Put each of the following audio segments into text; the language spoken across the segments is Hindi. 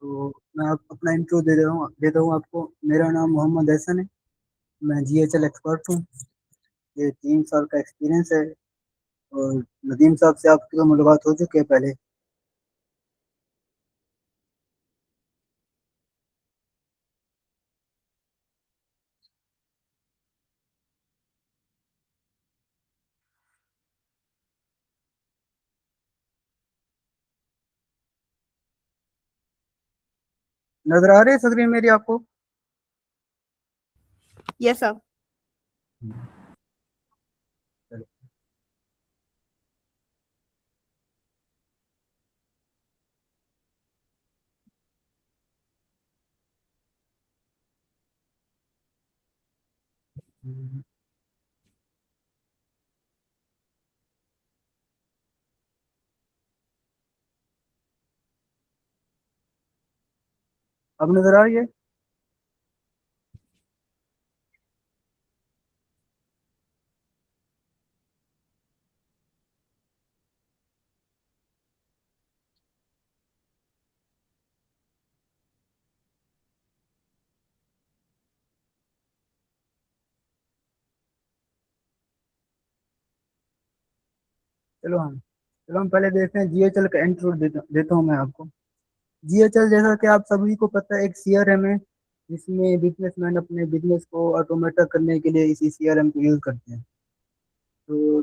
तो मैं आप अपना इंट्रो दे रहा हूँ आपको। मेरा नाम मोहम्मद एहसन है। मैं जीएचएल एक्सपर्ट हूँ। ये 3 साल का एक्सपीरियंस है। और नदीम साहब से आपकी तो मुलाकात हो चुकी है पहले। नजर आ रही है स्क्रीन मेरी आपको? Yes sir. हम्म, चलो। हम्म, अब नजर आ रही है? चलो हम पहले देखते हैं जीएचएल का इंट्रो देता हूँ मैं आपको। जीएचएल जैसा कि आप सभी को पता है एक सीआरएम है, जिसमें बिजनेसमैन अपने बिजनेस को ऑटोमेट करने के लिए इसी सीआरएम को यूज करते हैं। तो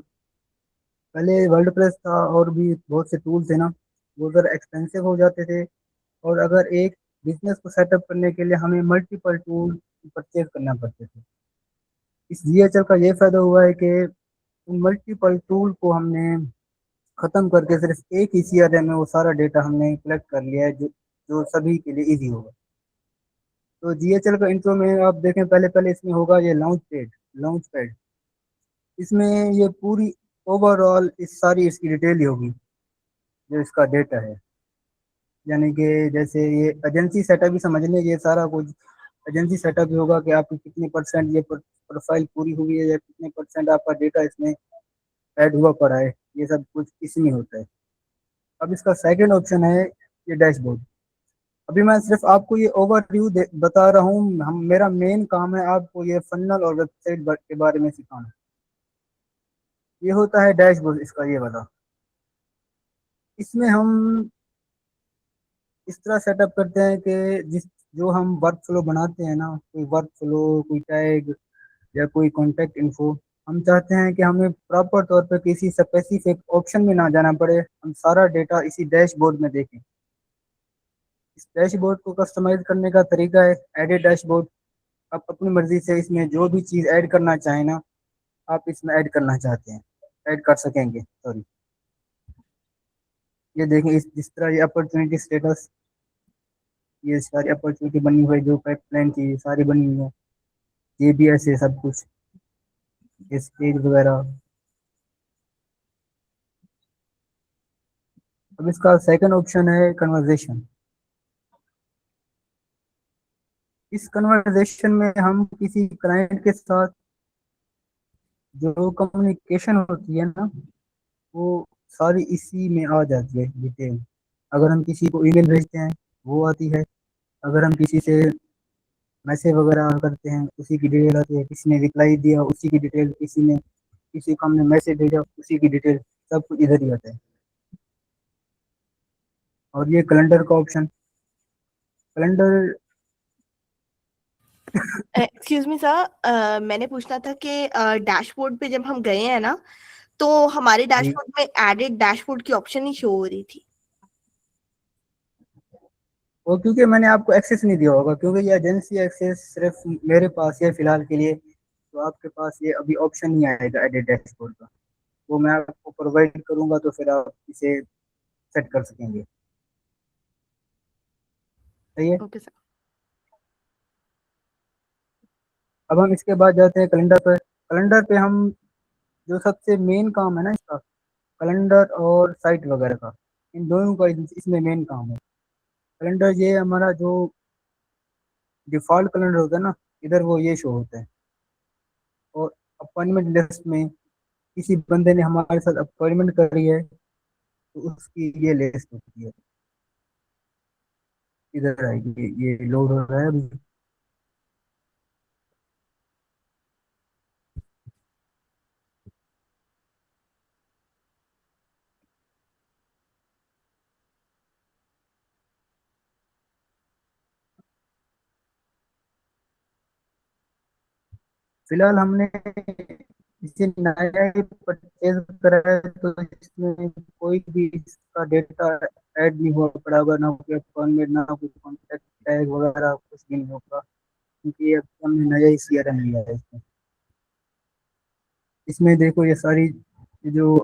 पहले वर्ल्ड प्रेस था और भी बहुत से टूल्स है ना, वो ज़रा एक्सपेंसिव हो जाते थे। और अगर एक बिजनेस को सेटअप करने के लिए हमें मल्टीपल टूल परचेज करना पड़ते थे। इस जीएचएल का ये फायदा हुआ है कि उन मल्टीपल टूल को हमने खत्म करके सिर्फ एक ही सीआरएम में वो सारा डेटा हमने कलेक्ट कर लिया है, जो जो सभी के लिए इजी होगा। तो जीएचएल का इंट्रो में आप देखें, पहले पहले इसमें होगा ये लॉन्च पैड। इसमें ये पूरी ओवरऑल इस सारी इसकी डिटेल ही होगी, जो इसका डेटा है। यानी कि जैसे ये एजेंसी सेटअप ही समझ लें, ये सारा कुछ एजेंसी सेटअप ही होगा कि आपकी कितने परसेंट ये प्रोफाइल पूरी हुई है, या कितने परसेंट आपका डेटा इसमें ऐड हुआ पड़ा है। ये सब कुछ इसमें होता है। अब इसका सेकंड ऑप्शन है ये डैशबोर्ड। अभी मैं सिर्फ आपको ये ओवरव्यू बता रहा हूँ। हम मेरा मेन काम है आपको ये फन्नल और वेबसाइट के बारे में सिखाना। ये होता है डैशबोर्ड इसका ये वाला। इसमें हम इस तरह सेटअप करते हैं कि जिस जो हम वर्क फ्लो बनाते हैं ना, कोई वर्क फ्लो, कोई टैग या कोई कॉन्टेक्ट इन्फो, हम चाहते हैं कि हमें प्रॉपर तौर पर किसी स्पेसिफिक ऑप्शन में ना जाना पड़े, हम सारा डेटा इसी डैशबोर्ड में देखें। इस डैशबोर्ड को कस्टमाइज करने का तरीका है एडिट डैशबोर्ड। आप अपनी मर्जी से इसमें जो भी चीज़ ऐड करना चाहें ना, आप इसमें ऐड करना चाहते हैं ऐड कर सकेंगे, सॉरी। ये देखें, इस जिस तरह ये अपॉर्चुनिटी स्टेटस, ये सारी अपॉर्चुनिटी बनी हुई है, जो पाइपलाइन थी ये सारी बनी हुई है। ये भी ऐसे सब कुछ, ये स्टेज वगैरह। अब इसका सेकंड ऑप्शन है कन्वर्जेशन। इस कन्वर्जेशन में हम किसी क्लाइंट के साथ जो कम्युनिकेशन होती है ना, वो सारी इसी में आ जाती है डिटेल। अगर हम किसी को ईमेल भेजते हैं, वो आती है। अगर हम किसी से मैसेज वगैरह करते हैं, उसी की डिटेल आती है। किसी ने रिप्लाई दिया, उसी की डिटेल। किसी को हमने मैसेज भेजा, उसी की डिटेल। सब कुछ इधर ही आता है। और ये कैलेंडर का option, calendar. Excuse me sir, मैंने पूछना था कि डैशबोर्ड पे जब हम गए हैं ना, तो हमारे जी, डैशबोर्ड में एडेड डैशबोर्ड की ऑप्शन ही शो हो रही थी। वो क्योंकि मैंने आपको एक्सेस नहीं दिया होगा, क्योंकि ये एजेंसी एक्सेस सिर्फ मेरे पास है फिलहाल के लिए। तो आपके पास ये अभी ऑप्शन नहीं आएगा एडिट डैशबोर्ड का। वो मैं आपको प्रोवाइड करूंगा, तो फिर आप इसे सेट कर सकेंगे। सही है। Okay sir. अब हम इसके बाद जाते हैं कैलेंडर पर। कैलेंडर पे हम जो सबसे मेन काम है ना इसका, कैलेंडर और साइट वगैरह का, इन दोनों का इसमें मेन काम है। कैलेंडर ये हमारा जो डिफॉल्ट कैलेंडर होता है ना, इधर वो ये शो होता है। और अपॉइंटमेंट लिस्ट में किसी बंदे ने हमारे साथ अपॉइंटमेंट करी है, तो उसकी ये लिस्ट होती है। इधर आएगी, ये लोड हो रहा है अभी। फिलहाल हमने इसे नया ही परचेज करा है, तो इसमें कोई भी इसका डेटा ऐड नहीं हो पड़ा होगा, ना कोई फोन में, ना कोई कॉन्टेक्ट टैग वगैरह कुछ भी नहीं होगा, क्योंकि ये हमने नया ही सीआरएम लिया है इसमें। इसमें देखो ये सारी ये जो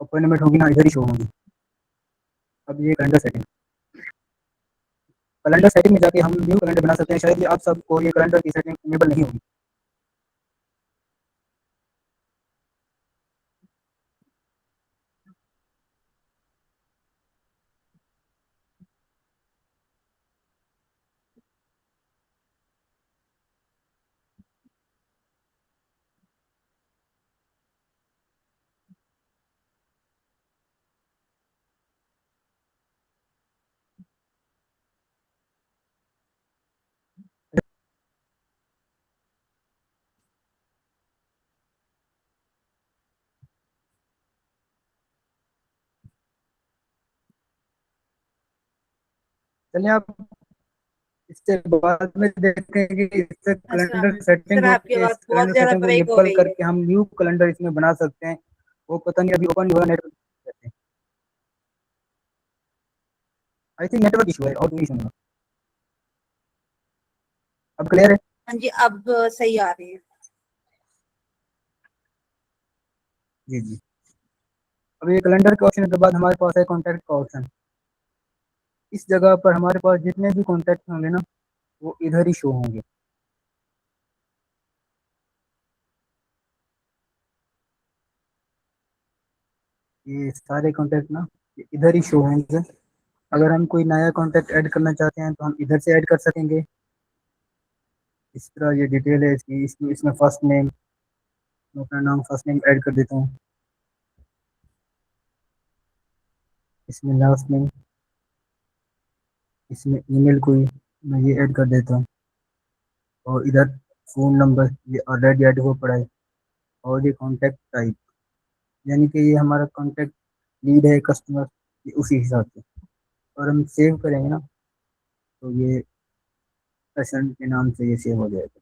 अपॉइंटमेंट होगी ना, इधर ही शो होंगी। अब ये कैलेंडर सेटिंग में जाके हम न्यू कैलेंडर बना सकते हैं। शायद ये आप सबको ये कैलेंडर की सेटिंग इनेबल नहीं होगी। चलिए आप इससे बाद में देखेंगे, इससे अच्छा कैलेंडर सेटिंग सर, आपकी होती है, इस आवाज बहुत कैलेंडर ज्यादा सेटिंग को ब्रेक हो इनेबल रही है। करके हम न्यू कैलेंडर इसमें बना सकते हैं। वो पता नहीं अभी ओपन नहीं हो रहा network. I think network issue है और कोई इशू नहीं है। अब क्लियर है? हाँ जी, अब सही आ रही है। जी जी। अब ये कैलेंडर के ऑप्शन के बाद हमारे पास है कॉन्टैक्ट का ऑप्शन। इस जगह पर हमारे पास जितने भी कॉन्टैक्ट होंगे ना, वो इधर ही शो होंगे। ये सारे कॉन्टैक्ट ना ये इधर ही शो होंगे। अगर हम कोई नया कॉन्टैक्ट ऐड करना चाहते हैं तो हम इधर से ऐड कर सकेंगे। इस तरह ये डिटेल है इसकी, इसमें फर्स्ट नेम, मैं अपना नाम फर्स्ट नेम ऐड कर देता हूँ। इसमें लास्ट नेम, इसमें ईमेल कोई मैं ये ऐड कर देता हूँ। और इधर फ़ोन नंबर ये ऑलरेडी ऐड हो पड़ा है। और ये कॉन्टैक्ट टाइप, यानी कि ये हमारा कॉन्टैक्ट लीड है कस्टमर, ये उसी हिसाब से। और हम सेव करेंगे ना, तो ये पेशेंट के नाम से ये सेव हो जाएगा।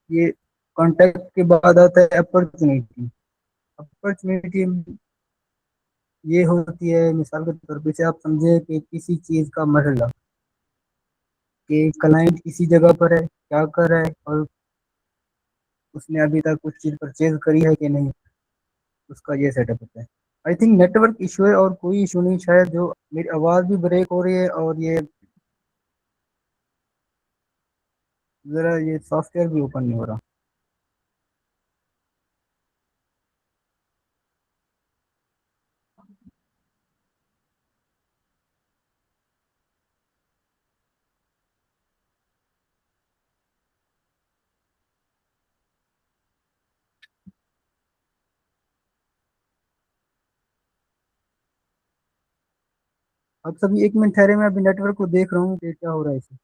ये कॉन्टैक्ट के बाद आता है अपॉर्चुनिटी। अपॉर्चुनिटी ये होती है, मिसाल के तौर पे से आप समझे कि किसी चीज़ का मसला, कि क्लाइंट किसी जगह पर है, क्या कर रहा है, और उसने अभी तक कुछ चीज़ परचेज करी है कि नहीं, उसका ये सेटअप होता है। आई थिंक नेटवर्क इशू है और कोई इशू नहीं, शायद जो मेरी आवाज़ भी ब्रेक हो रही है और ये ज़रा ये सॉफ्टवेयर भी ओपन नहीं हो रहा। अब सभी एक मिनट ठहरे, मैं अभी नेटवर्क को देख रहा हूँ कि क्या हो रहा है इसे।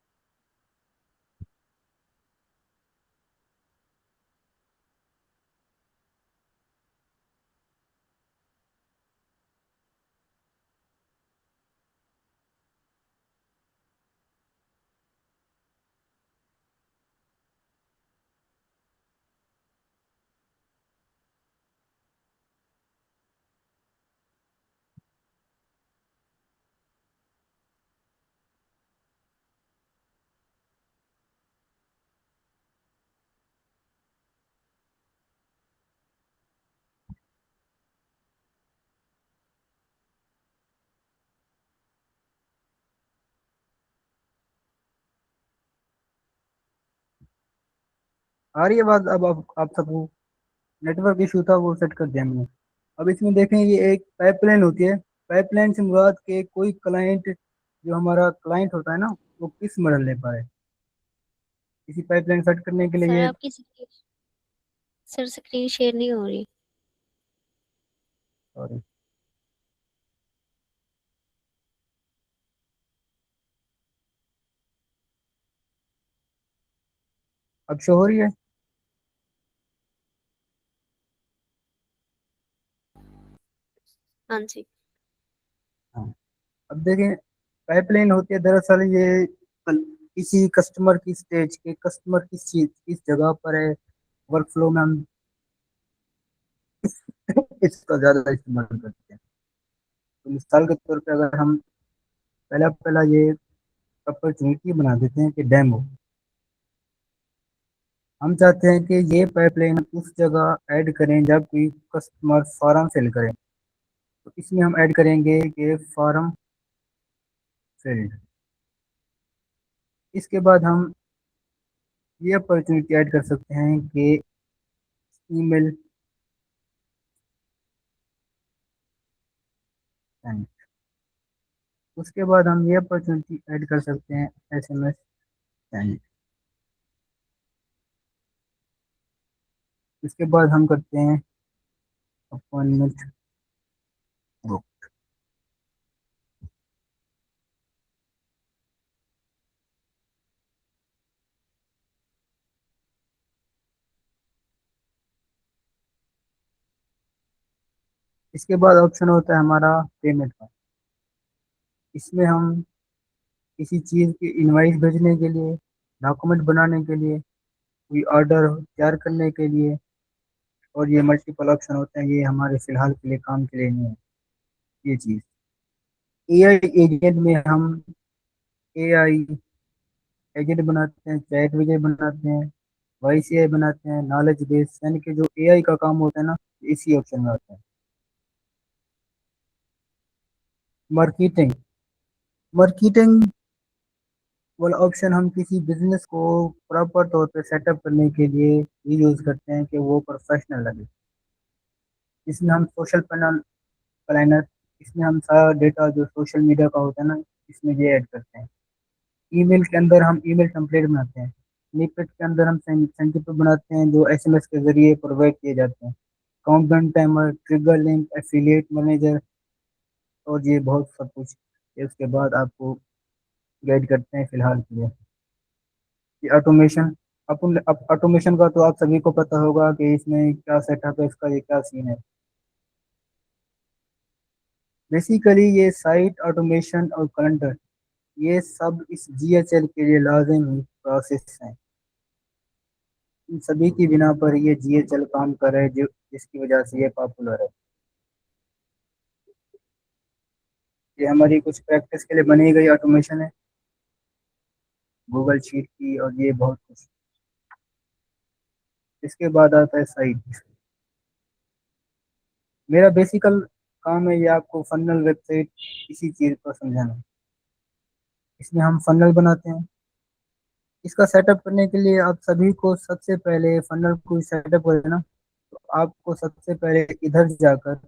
आ रही है बात अब आप सबको? नेटवर्क इशू था, वो सेट कर दिया मैंने। अब इसमें देखें, ये एक पाइपलाइन होती है। पाइपलाइन से मुराद के कोई क्लाइंट, जो हमारा क्लाइंट होता है ना, वो किस मॉडल ले पाए, इसी पाइपलाइन सेट करने के लिए सर ये। आपकी सर स्क्रीन शेयर नहीं हो रही। सॉरी। अब शो हो रही है? हाँ जी। हाँ। अब देखें, पाइपलाइन होती है दरअसल ये किसी कस्टमर की स्टेज के, कस्टमर किस चीज किस जगह पर है, वर्क फ्लो में हम इसका ज्यादा इस्तेमाल करते हैं। तो मिसाल के तौर पे अगर हम पहला पहला ये अपॉर्चुनिटी बना देते हैं कि डेमो, हम चाहते हैं कि ये पाइपलाइन उस जगह ऐड करें जब कोई कस्टमर फॉर्म फिल करे। तो इसमें हम ऐड करेंगे कि फॉर्म फिल्ड। इसके बाद हम ये अपॉर्चुनिटी ऐड कर सकते हैं कि ईमेल सेंड। उसके बाद हम ये अपॉर्चुनिटी ऐड कर सकते हैं एसएमएस सेंड। इसके बाद हम करते हैं अपॉइंटमेंट बुक। इसके बाद ऑप्शन होता है हमारा पेमेंट का। इसमें हम किसी चीज़ की इनवाइस भेजने के लिए, डॉक्यूमेंट बनाने के लिए, कोई ऑर्डर तैयार करने के लिए, और ये मल्टीपल ऑप्शन होते हैं, ये हमारे फिलहाल के लिए काम के लिए नहीं है ये चीज़। एआई एजेंट में हम एआई एजेंट बनाते हैं, चैट विजय बनाते हैं, वॉइस एआई बनाते हैं, नॉलेज बेस, यानी कि जो एआई का काम होता है ना, इसी ऑप्शन में आता है। मार्केटिंग। मार्केटिंग वाला ऑप्शन हम किसी बिजनेस को प्रॉपर तौर पे सेटअप करने के लिए ये यूज़ करते हैं कि वो प्रोफेशनल लगे। इसमें हम सोशल पैनल प्लानर, इसमें हम सारा डेटा जो सोशल मीडिया का होता है ना, इसमें ये ऐड करते हैं। ईमेल के अंदर हम ईमेल टेम्पलेट बनाते हैं। स्निपेट के अंदर हम सेंटिपिड बनाते हैं जो एसएमएस के जरिए प्रोवाइड किए जाते हैं। Countdown timer, trigger link, affiliate manager, और ये बहुत सब कुछ ये उसके बाद आपको गाइड करते हैं फिलहाल के लिए। ये ऑटोमेशन, अपन ऑटोमेशन का तो आप सभी को पता होगा कि इसमें क्या सेटअप है, इसका ये क्या सीन है। बेसिकली ये साइट ऑटोमेशन और कैलेंडर, ये सब इस जीएचएल के लिए लाजिमी प्रोसेस हैं। इन सभी की बिना पर ये जीएचएल काम कर रहा है, जो जिसकी वजह से ये पॉपुलर है। ये हमारी कुछ प्रैक्टिस के लिए बनी गई ऑटोमेशन है, गूगल शीट की, और ये बहुत कुछ। इसके बाद आता है साइट। मेरा बेसिकल काम है ये आपको फनल वेबसाइट किसी चीज़ को समझाना। इसमें हम फनल बनाते हैं। इसका सेटअप करने के लिए आप सभी को सबसे पहले फनल को सेटअप करें ना, तो आपको सबसे पहले इधर जाकर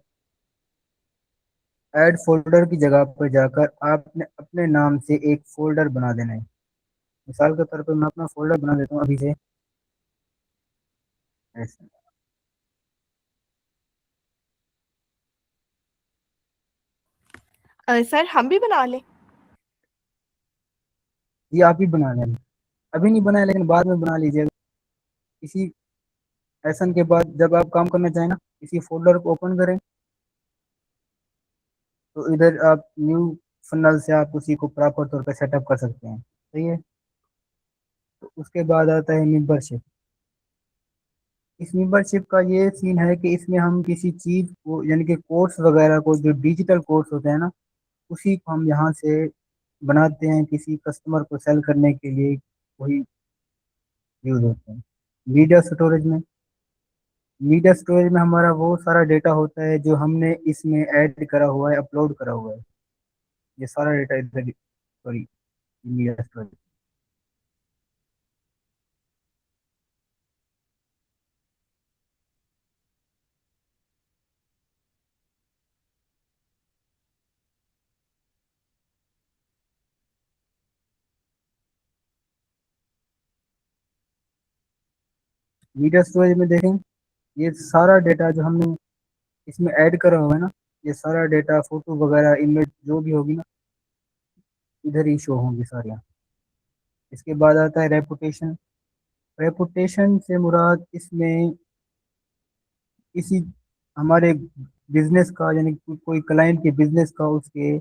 ऐड फोल्डर की जगह पर जाकर आपने अपने नाम से एक फोल्डर बना देना है। मिसाल के तौर पर मैं अपना फोल्डर बना देता हूँ अभी से, ऐसे। सर हम भी बना लें? ये आप ही बना लेना। अभी नहीं बनाए लेकिन बाद में बना लीजिएगा। इसी सेशन के बाद जब आप काम करना चाहें ना, इसी फोल्डर को ओपन करें, तो इधर आप न्यू फनल से आप उसी को प्रॉपर तौर पर सेटअप कर सकते हैं। सही है। तो उसके बाद आता है मेंबरशिप। इस मेंबरशिप का ये सीन है कि इसमें हम किसी चीज़ को, यानी कि कोर्स वगैरह को, जो डिजिटल कोर्स होते हैं ना, उसी को हम यहाँ से बनाते हैं किसी कस्टमर को सेल करने के लिए, वही यूज होते हैं। मीडिया स्टोरेज में, मीडिया स्टोरेज में हमारा वो सारा डेटा होता है जो हमने इसमें ऐड करा हुआ है, अपलोड करा हुआ है। ये सारा डेटा इधर, sorry, media storage. Media storage में देखें, ये सारा डेटा जो हमने इसमें ऐड करा हुआ है ना, ये सारा डेटा, फोटो वगैरह, इमेज जो भी होगी ना, इधर ही शो होंगी सारी। इसके बाद आता है रेपुटेशन। रेपुटेशन से मुराद इसमें किसी हमारे बिजनेस का, यानी कि कोई क्लाइंट के बिजनेस का, उसके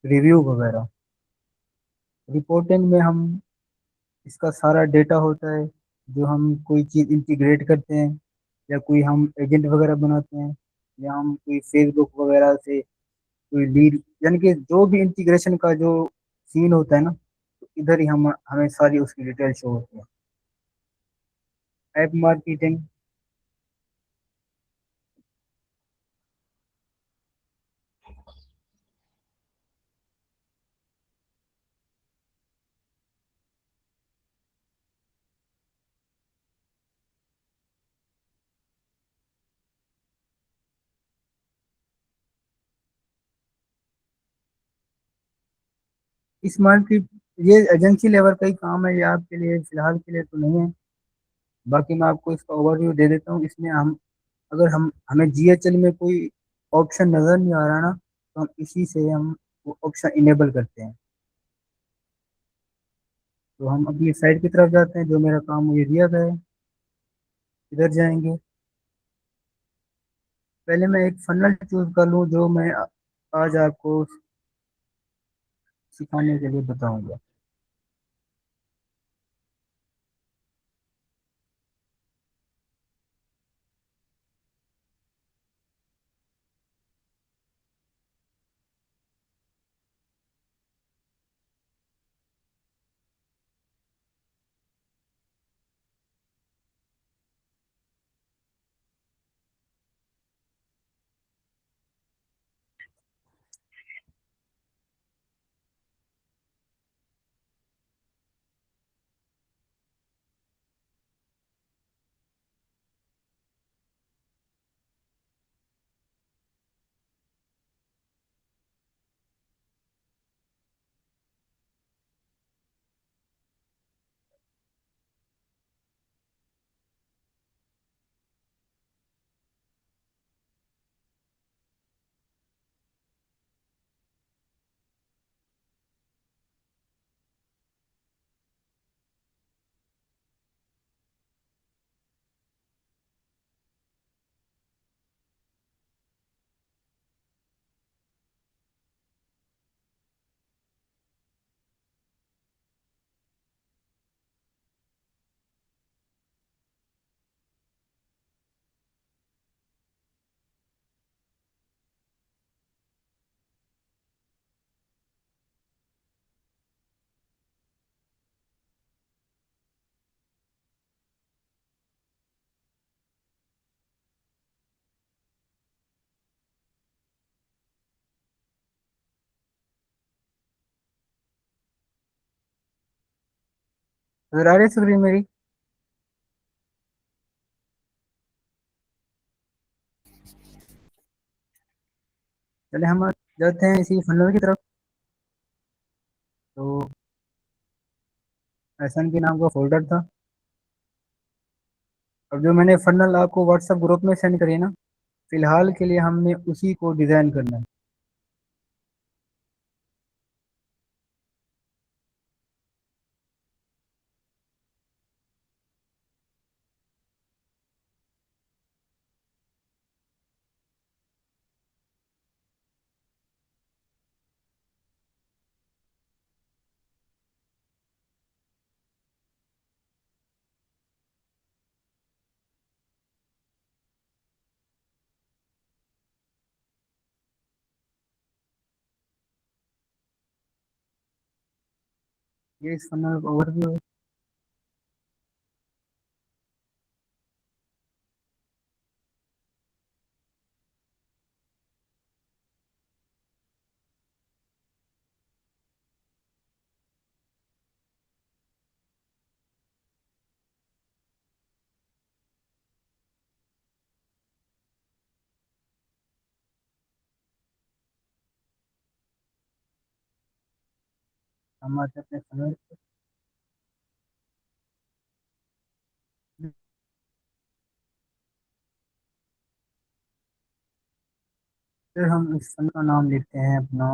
रिव्यू वगैरह। रिपोर्टिंग में हम इसका सारा डेटा होता है, जो हम कोई चीज़ इंटीग्रेट करते हैं, या कोई हम एजेंट वगैरह बनाते हैं, या हम कोई फेसबुक वगैरह से कोई लीड, यानी कि जो भी इंटीग्रेशन का जो सीन होता है ना, तो इधर ही हम हमें सारी उसकी डिटेल शो होती है। App marketing. इस मार्केट, ये एजेंसी लेवल का ही काम है, ये आपके लिए फिलहाल के लिए तो नहीं है। बाकी मैं आपको इसका ओवरव्यू दे देता हूँ। इसमें हम, अगर हम हमें जीएचएल में कोई ऑप्शन नज़र नहीं आ रहा ना, तो हम इसी से हम वो ऑप्शन इनेबल करते हैं। तो हम अपनी साइट की तरफ जाते हैं, जो मेरा काम मुझे दिया गया है, इधर जाएंगे। पहले मैं एक फनल चूज कर लूँ, जो मैं आज आपको सिखाने के लिए बताऊंगा। नजर आ रही है स्क्रीन मेरी? चले हम जाते हैं इसी फनल की तरफ। तो एहसन के नाम का फोल्डर था। अब जो मैंने फनल आपको व्हाट्सएप ग्रुप में सेंड करी है ना, फिलहाल के लिए हमने उसी को डिज़ाइन करना है। ये इस फनल का ओवरव्यू है। हम आते हैं अपने फनल। फिर हम इस फन का नाम लिखते हैं अपना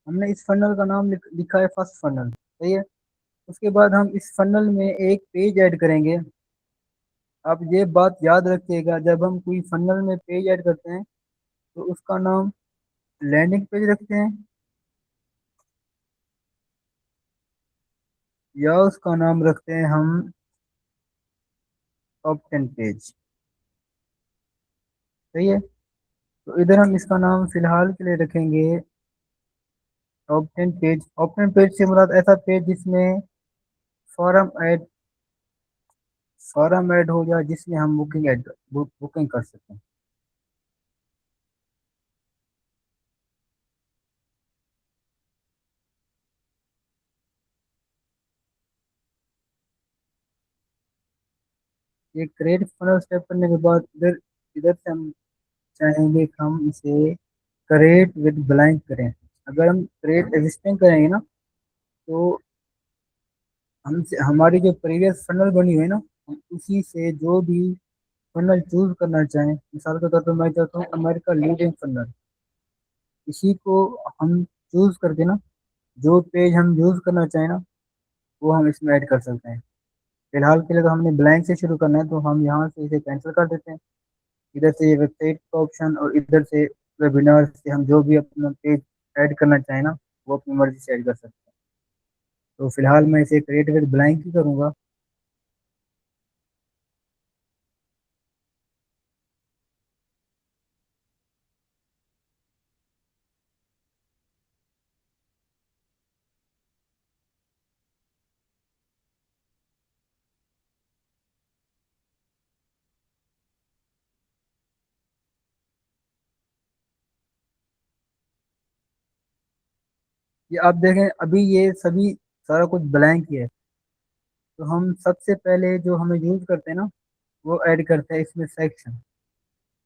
हमने इस फनल का नाम लिखा है फर्स्ट फनल, सही है। उसके बाद हम इस फनल में एक पेज ऐड करेंगे। आप ये बात याद रखिएगा, जब हम कोई फनल में पेज ऐड करते हैं तो उसका नाम लैंडिंग पेज रखते हैं या उसका नाम रखते हैं हम टॉप 10 पेज, सही है। तो इधर हम इसका नाम फिलहाल के लिए रखेंगे टॉप 10 पेज। टॉप 10 पेज से मुराद ऐसा पेज जिसमें फॉरम ऐड फॉरम ऐड हो जाए, जिसमें हम बुकिंग कर सकें। ये क्रिएट फनल स्टेप करने के बाद इधर इधर से हम चाहेंगे कि हम इसे क्रिएट विद ब्लैंक करें। अगर हम क्रिएट एग्जिस्टिंग करेंगे ना, तो हमसे हमारी जो प्रीवियस फनल बनी हुई है ना, हम उसी से जो भी फनल चूज करना चाहें, मिसाल के तौर पर मैं चाहता हूँ अमेरिका लीडिंग फनल, इसी को हम चूज करके ना, जो पेज हम यूज करना चाहें ना, वो हम इसमें ऐड कर सकते हैं। फिलहाल के लिए तो हमने ब्लैंक से शुरू करना है, तो हम यहाँ से इसे कैंसिल कर देते हैं। इधर से ये वेबसाइट का ऑप्शन और इधर से वेबिनार से हम जो भी अपना पेज ऐड करना चाहें ना, वो अपनी मर्जी से ऐड कर सकते हैं। तो फिलहाल मैं इसे क्रिएट विद ब्लैंक ही करूँगा। ये आप देखें, अभी ये सभी सारा कुछ ब्लैंक ही है। तो हम सबसे पहले जो हमें यूज करते हैं ना, वो ऐड करते हैं इसमें सेक्शन।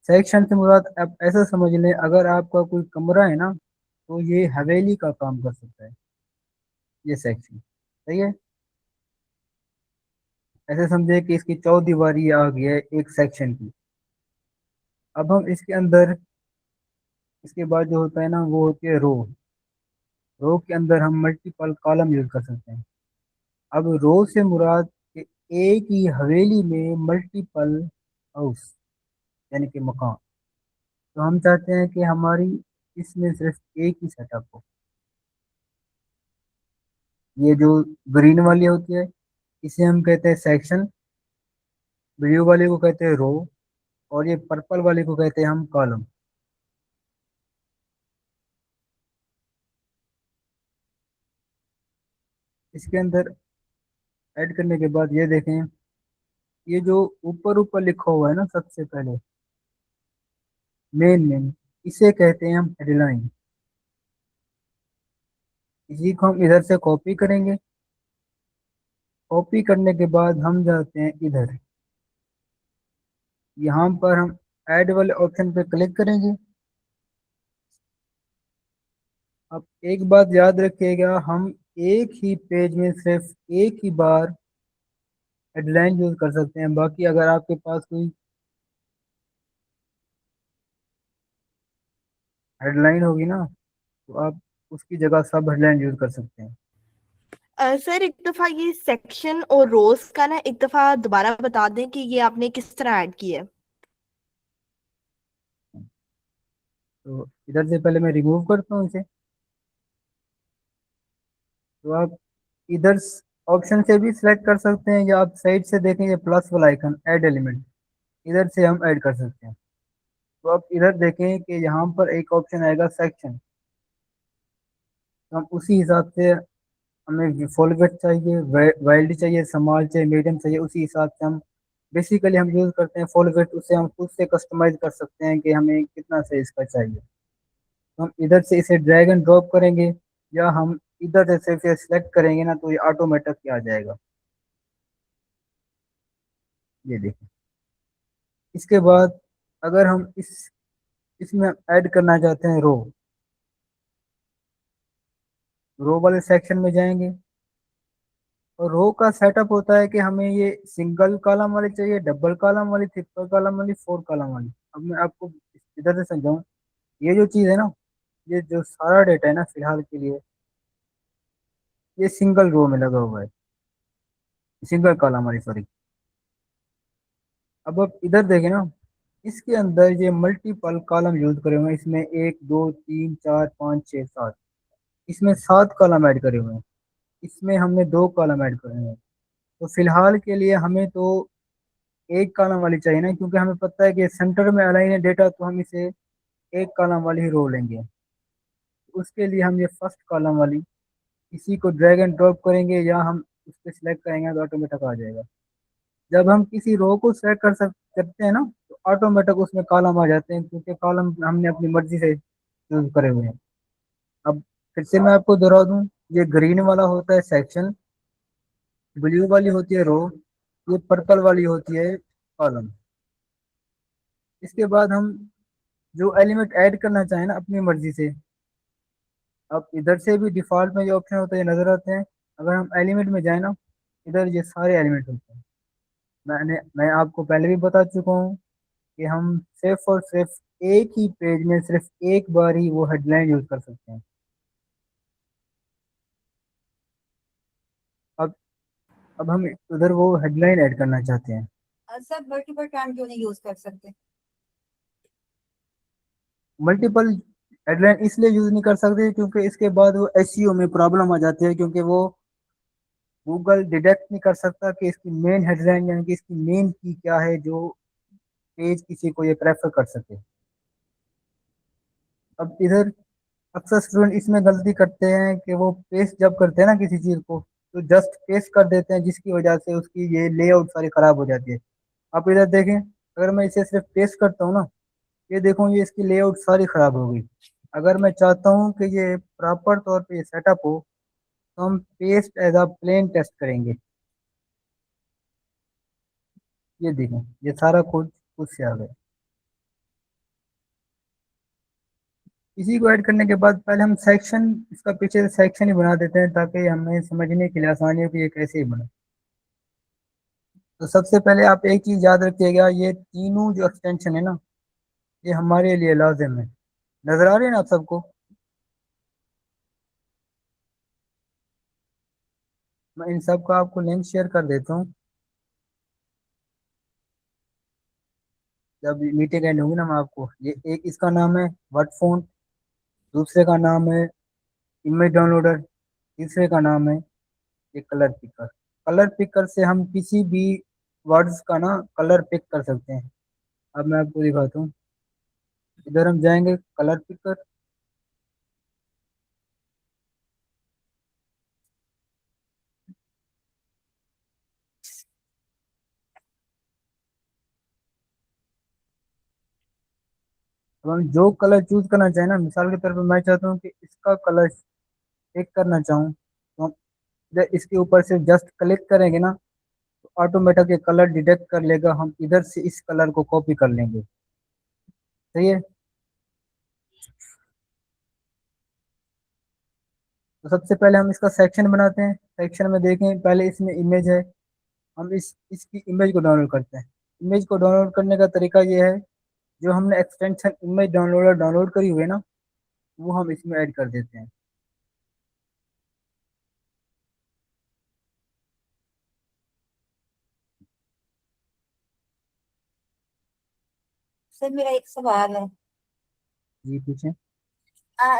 सेक्शन से मुराद आप ऐसा समझ लें, अगर आपका कोई कमरा है ना, तो ये हवेली का काम कर सकता है ये सेक्शन, सही है। ऐसे समझे कि इसकी चौदीवारी आ गई है एक सेक्शन की। अब हम इसके अंदर, इसके बाद जो होता है ना, वो होती है रो। रो के अंदर हम मल्टीपल कॉलम यूज कर सकते हैं। अब रो से मुराद कि एक ही हवेली में मल्टीपल हाउस, यानी कि मकान। तो हम चाहते हैं कि हमारी इसमें सिर्फ एक ही सेटअप हो। ये जो ग्रीन वाली होती है, इसे हम कहते हैं सेक्शन। ब्लू वाले को कहते हैं रो। और ये पर्पल वाले को कहते हैं हम कॉलम। इसके अंदर ऐड करने के बाद ये देखें, ये जो ऊपर ऊपर लिखा हुआ है ना सबसे पहले, मेन मेन, इसे कहते हैं हम हेडलाइन। इसी को हम इधर से कॉपी करेंगे। कॉपी करने के बाद हम जाते हैं इधर, यहाँ पर हम ऐड वाले ऑप्शन पे क्लिक करेंगे। अब एक बात याद रखिएगा, हम एक ही पेज में सिर्फ एक ही बार हेडलाइन यूज कर सकते हैं। बाकी अगर आपके पास कोई हेडलाइन होगी ना, तो आप उसकी जगह सब हेडलाइन यूज कर सकते हैं। सर एक दफा ये सेक्शन और रोज का ना एक दफा दोबारा बता दें कि ये आपने किस तरह ऐड किया है। तो इधर से पहले मैं रिमूव करता हूँ इसे। तो आप इधर ऑप्शन से भी सिलेक्ट कर सकते हैं, या आप साइड से देखें ये प्लस वाला आइकन ऐड एलिमेंट, इधर से हम ऐड कर सकते हैं। तो आप इधर देखें कि यहाँ पर एक ऑप्शन आएगा सेक्शन। तो हम उसी हिसाब से, हमें फुल वेट चाहिए, वाइल्ड चाहिए, स्मॉल चाहिए, मीडियम चाहिए, उसी हिसाब से हम बेसिकली हम यूज़ करते हैं फुल वेट। उससे हम खुद से कस्टमाइज कर सकते हैं कि हमें कितना साइज का चाहिए। तो हम इधर से इसे ड्रैग एंड ड्रॉप करेंगे, या हम इधर से फिर सिलेक्ट करेंगे ना, तो ये ऑटोमेटिक आ जाएगा। ये देखिए। इसके बाद अगर हम इसमें ऐड करना चाहते हैं रो, रो वाले सेक्शन में जाएंगे। और रो का सेटअप होता है कि हमें ये सिंगल कॉलम वाली चाहिए, डबल कॉलम वाली, ट्रिपल कॉलम वाली, फोर कॉलम वाली। अब मैं आपको इधर से समझाऊं। ये जो चीज़ है ना, ये जो सारा डेटा है ना फिलहाल के लिए, ये सिंगल रो में लगा हुआ है, सिंगल कॉलम वाली, सॉरी। अब आप इधर देखें ना, इसके अंदर ये मल्टीपल कॉलम यूज करे हुए हैं। इसमें 1 2 3 4 5 6 7, इसमें 7 कॉलम ऐड करे हुए हैं। इसमें हमने 2 कॉलम ऐड करे हुए हैं। तो फिलहाल के लिए हमें तो एक कॉलम वाली चाहिए ना, क्योंकि हमें पता है कि सेंटर में अलाइन है डेटा, तो हम इसे एक कॉलम वाली ही रो लेंगे। उसके लिए हम ये फर्स्ट कॉलम वाली, इसी को ड्रैग एंड ड्रॉप करेंगे, या हम उस पर सिलेक्ट करेंगे तो ऑटोमेटिक आ जाएगा। जब हम किसी रो को सिलेक्ट करते हैं ना, तो ऑटोमेटिक उसमें कॉलम आ जाते हैं, क्योंकि कॉलम हमने अपनी मर्जी से यूज करे हुए हैं। अब फिर से मैं आपको दोहरा दूं, ये ग्रीन वाला होता है सेक्शन, ब्लू वाली होती है रो, ये पर्पल वाली होती है कॉलम। इसके बाद हम जो एलिमेंट ऐड करना चाहें ना अपनी मर्जी से, अब इधर से भी डिफॉल्ट में जो ऑप्शन होता है ये नजर आते हैं। अगर हम एलिमेंट में जाए ना, इधर ये सारे एलिमेंट होते हैं। मैं आपको पहले भी बता चुका हूँ कि हम सिर्फ और सिर्फ एक ही पेज में सिर्फ एक बार ही वो हेडलाइन यूज कर सकते हैं। अब अब हम उधर वो हेडलाइन ऐड करना चाहते हैं। सर मल्टीपल टाइम क्यों नहीं यूज कर सकते? मल्टीपल हेडलाइन इसलिए यूज नहीं कर सकते क्योंकि इसके बाद वो एसईओ में प्रॉब्लम आ जाती है, क्योंकि वो गूगल डिटेक्ट नहीं कर सकता कि इसकी मेन हेडलाइन यानी कि इसकी मेन की क्या है, जो पेज किसी को ये प्रेफर कर सके। अब इधर अक्सर स्टूडेंट इसमें गलती करते हैं कि वो पेस्ट जब करते हैं ना किसी चीज़ को, तो जस्ट पेस्ट कर देते हैं, जिसकी वजह से उसकी ये लेआउट सारी खराब हो जाती है। आप इधर देखें, अगर मैं इसे सिर्फ पेस्ट करता हूँ ना, ये देखो ये इसकी लेआउट सारी खराब हो गई। अगर मैं चाहता हूँ कि ये प्रॉपर तौर पे सेटअप हो, तो हम paste as a plain text करेंगे। ये देखें, ये सारा कोड खुद से आ गया। इसी को ऐड करने के बाद पहले हम सेक्शन, इसका पीछे से सेक्शन ही बना देते हैं, ताकि हमें समझने के लिए आसानी हो कि ये कैसे ही बना। तो सबसे पहले आप एक चीज़ याद रखिएगा, ये तीनों जो एक्सटेंशन है ना, ये हमारे लिए लाजिम है। नजर आ रहे हैं ना आप सबको? मैं इन सब का आपको लिंक शेयर कर देता हूँ। जब मीटिंग एंड होगी ना, मैं आपको ये, एक इसका नाम है वर्ड फ़ॉन्ट, दूसरे का नाम है इमेज डाउनलोडर, तीसरे का नाम है ये कलर पिकर। कलर पिकर से हम किसी भी वर्ड्स का ना कलर पिक कर सकते हैं। अब मैं आपको दिखाता हूँ। इधर हम जाएंगे कलर पिकर। अब हम जो कलर चूज करना चाहें ना, मिसाल के तौर पर मैं चाहता हूँ कि इसका कलर पिक करना चाहूँ, तो हम इधर इसके ऊपर से जस्ट क्लिक करेंगे ना, तो ऑटोमेटिक ये कलर डिटेक्ट कर लेगा। हम इधर से इस कलर को कॉपी कर लेंगे। सही है। तो सबसे पहले हम इसका सेक्शन बनाते हैं। सेक्शन में देखें, पहले इसमें इमेज है, हम इसकी इमेज को डाउनलोड करते हैं। इमेज को डाउनलोड करने का तरीका ये है, जो हमने एक्सटेंशन इमेज डाउनलोडर डाउनलोड करी हुई है ना, वो हम इसमें ऐड कर देते हैं। सर मेरा एक सवाल है। जी पूछें।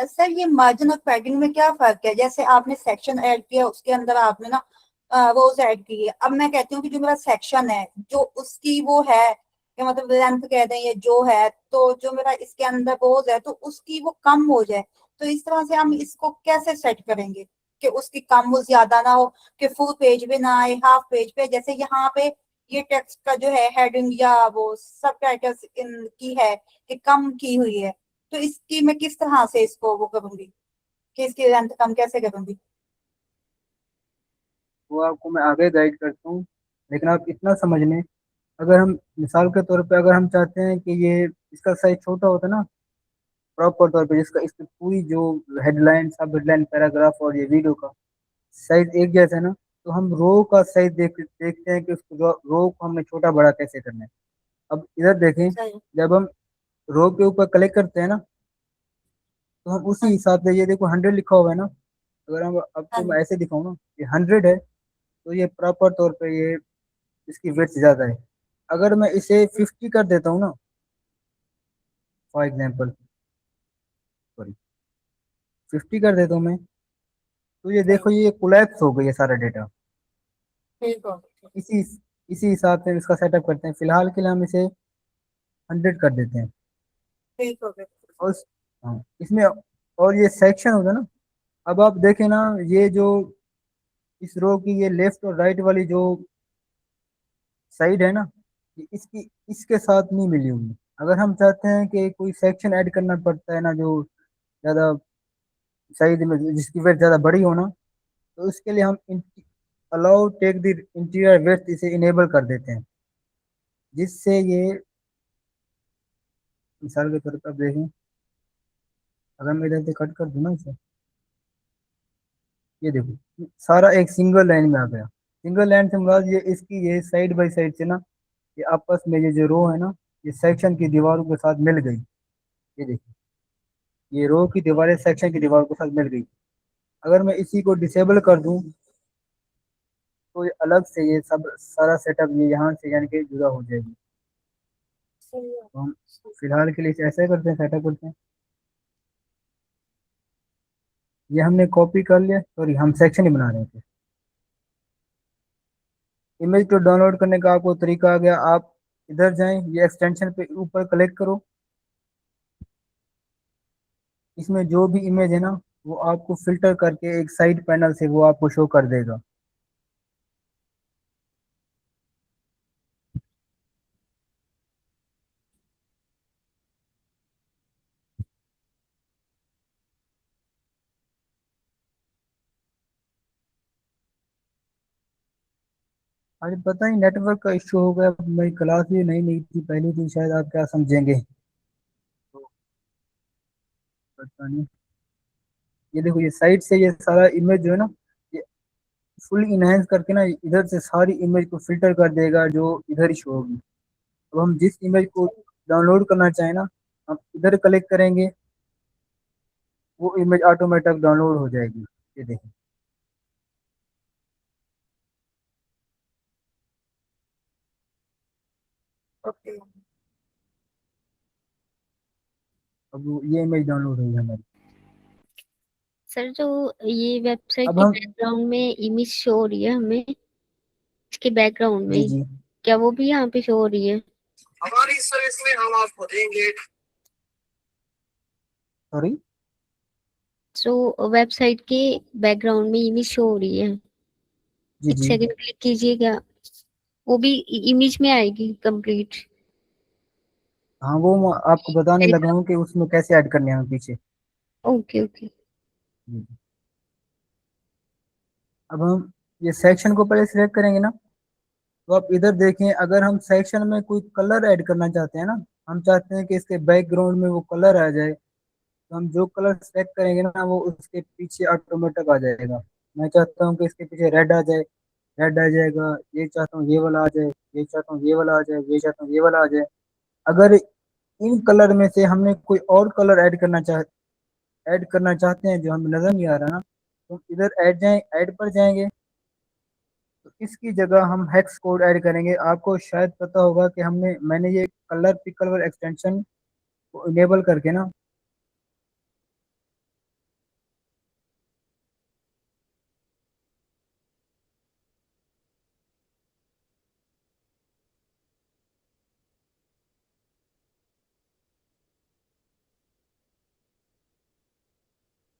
सर ये मार्जिन और पैडिंग में क्या फर्क है? जैसे आपने सेक्शन ऐड किया, उसके अंदर आपने ना रोज ऐड की है। अब मैं कहती हूँ कि जो मेरा सेक्शन है, जो उसकी वो है, कि मतलब लेंथ कह दें ये जो है, तो जो मेरा इसके अंदर रोज है तो उसकी वो कम हो जाए, तो इस तरह से हम इसको कैसे सेट करेंगे कि उसकी कम हो, ज्यादा ना हो, कि फुल पेज पे ना आए, हाफ पेज पे। जैसे यहाँ पे ये टेक्स्ट का जो है हेडिंग या वो सब टाइटल्स की है कि कम की हुई है, तो इसकी मैं किस तरह से इसको वो करूंगी कि इसकी लेंथ कम कैसे करूंगी? वो आपको मैं आगे गाइड करता हूँ, लेकिन आप इतना समझ लें, अगर हम मिसाल के तौर पे अगर हम चाहते हैं कि ये इसका साइज छोटा होता है ना, प्रॉपर तौर पे जिसका इसकी पूरी जो हेडलाइन, सब हेडलाइन, पैराग्राफ और ये वीडियो का साइज एक जैसा है ना, तो हम रो का साइज देखते हैं कि उसको रो को हमने छोटा बड़ा कैसे करना है। अब इधर देखें, सही। जब हम रो के ऊपर क्लिक करते हैं ना, तो हम उसी हाँ हिसाब से, ये देखो 100 लिखा हुआ है ना, अगर हम हाँ आपको मैं जी। ऐसे दिखाऊं ना, ये 100 है, तो ये प्रॉपर तौर पे ये इसकी विड्थ ज्यादा है। अगर मैं इसे 50 कर देता हूँ ना, फॉर एग्जाम्पल, सॉरी, 50 कर देता हूँ मैं, तो ये सही। देखो ये कोलैप्स हो गई है सारा डेटा। ठीक हो गया। इसी इसी हिसाब से हम इसका सेटअप करते हैं। फिलहाल के लिए हम इसे 100 कर देते हैं। ठीक हो गया। और हाँ, इसमें और ये सेक्शन होगा ना, अब आप देखें ना, ये जो इस रो की ये लेफ्ट और राइट वाली जो साइड है ना, ये इसकी इसके साथ नहीं मिली हुई। अगर हम चाहते हैं कि कोई सेक्शन ऐड करना पड़ता है ना, जो ज़्यादा साइज में जिसकी वेट ज़्यादा बड़ी हो ना, तो उसके लिए हम allow take the interior weight इसे इनेबल कर देते हैं, जिससे ये मिसाल के तौर पर आप देखें, अगर मैं इधर से कट कर दूं ना इसे, ये देखो सारा एक सिंगल लाइन में आ गया। सिंगल लाइन से मुराद ये इसकी ये साइड बाय साइड से ना, ये आपस में ये जो रो है ना, ये सेक्शन की दीवारों के साथ मिल गई। ये देखिए, ये रो की दीवारें सेक्शन की दीवारों के साथ मिल गई। अगर मैं इसी को डिसेबल कर दूं, तो ये अलग से ये सब सारा सेटअप ये यहाँ से यानी कि जुदा हो जाएगी। सही है। तो हम फिलहाल के लिए इसे ऐसे करते हैं, सेटअप करते हैं। ये हमने कॉपी कर लिया, सॉरी हम सेक्शन ही बना रहे थे। इमेज को डाउनलोड करने का आपको तरीका आ गया। आप इधर जाएं, ये एक्सटेंशन पे ऊपर क्लिक करो, इसमें जो भी इमेज है ना, वो आपको फिल्टर करके एक साइड पैनल से वो आपको शो कर देगा। आज पता ही नेटवर्क का इश्यू हो गया, मेरी क्लास भी नई नई थी, पहली थी, शायद आप क्या समझेंगे, तो पता नहीं। ये देखो ये साइड से ये सारा इमेज जो है ना, ये फुल इनहेंस करके ना इधर से सारी इमेज को फिल्टर कर देगा जो इधर ही शो होगी। अब हम जिस इमेज को डाउनलोड करना चाहें ना, हम इधर क्लिक करेंगे, वो इमेज ऑटोमेटिक डाउनलोड हो जाएगी। ये देखिए, ओके। ये इमेज डाउनलोड हुई है हमारी। सर जो ये वेबसाइट अब के हम, बैकग्राउंड में इमेज शो हो रही है हमें, इसके बैकग्राउंड जी में, जी, क्या वो भी यहाँ पे शो हो रही है? हमारी सर्विस में हम आपको देंगे। सॉरी, जो वेबसाइट के बैकग्राउंड में इमेज शो हो रही है, जी एक जी, सेकंड क्लिक कीजिएगा, वो भी इमेज में आएगी कंप्लीट? हाँ वो मैं आपको बताने लगा हूँ कि उसमें कैसे ऐड करने हैं पीछे। Okay okay. जी। अब हम ये सेक्शन को पहले सिलेक्ट करेंगे ना, तो आप इधर देखें, अगर हम सेक्शन में कोई कलर ऐड करना चाहते हैं ना, हम चाहते हैं कि इसके बैकग्राउंड में वो कलर आ जाए, तो हम जो कलर सेलेक्ट करेंगे ना, वो उसके पीछे ऑटोमेटिक आ जाएगा। मैं चाहता हूँ कि इसके पीछे रेड आ जाए, रेड आ जाएगा। ये चाहता हूँ ये वाला आ जाए, ये चाहता हूँ ये वाला आ जाए, ये चाहता हूँ ये वाला आ जाए। अगर इन कलर में से हमने कोई और कलर ऐड करना चाहते हैं जो हमें नजर नहीं आ रहा ना, तो इधर ऐड पर जाएंगे, तो इसकी जगह हम हेक्स कोड ऐड करेंगे। आपको शायद पता होगा कि मैंने ये कलर पिकर वाला एक्सटेंशन को इनेबल करके ना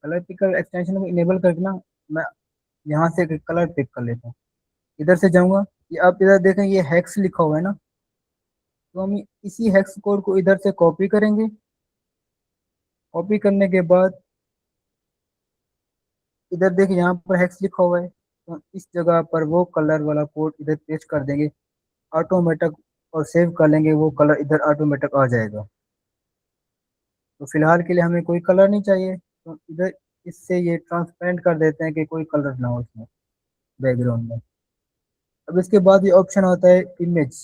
कलर पिकर एक्सटेंशन को इनेबल करके ना मैं यहाँ से कलर पिक कर लेता हूँ। इधर से जाऊंगा, ये आप इधर देखें ये हेक्स लिखा हुआ है ना, तो हम इसी हेक्स कोड को इधर से कॉपी करेंगे। कॉपी करने के बाद इधर देखिए यहाँ पर हेक्स लिखा हुआ है, तो इस जगह पर वो कलर वाला कोड इधर पेस्ट कर देंगे ऑटोमेटिक, और सेव कर लेंगे, वो कलर इधर ऑटोमेटिक आ जाएगा। तो फिलहाल के लिए हमें कोई कलर नहीं चाहिए, तो इधर इससे ये ट्रांसपेरेंट कर देते हैं कि कोई कलर ना हो इसमें बैकग्राउंड में। अब इसके बाद ये ऑप्शन आता है इमेज।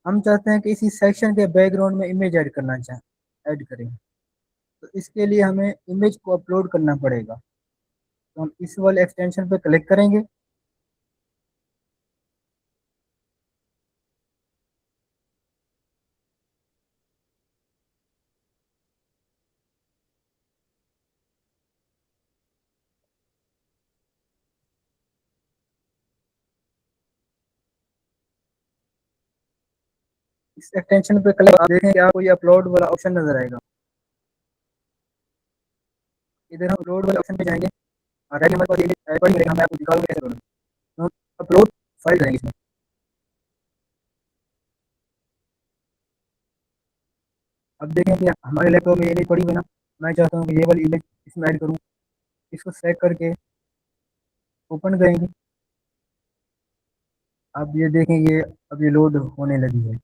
हम चाहते हैं कि इसी सेक्शन के बैकग्राउंड में इमेज ऐड करना चाहें, ऐड करें, तो इसके लिए हमें इमेज को अपलोड करना पड़ेगा। तो हम इस वाले एक्सटेंशन पे क्लिक करेंगे। इस एक्सटेंशन पे क्लिक आप देखें कि आपको ये अपलोड वाला ऑप्शन नजर आएगा। इधर हम अपलोड वाले ऑप्शन पे जाएंगे, राइट नंबर पर ये पड़ी मिलेगा, मैं आपको दिखाऊंगा कैसे करूँ। तो हम अपलोड फाइल करेंगे इसमें। अब देखें कि हमारे लैपटॉप में ये इमेज पड़ी हुई है ना, मैं चाहता हूँ कि ये वाली इमेज इसमें ऐड करूँ। इसको सेलेक्ट करके ओपन करेंगे। अब ये देखें ये अब ये लोड होने लगी है।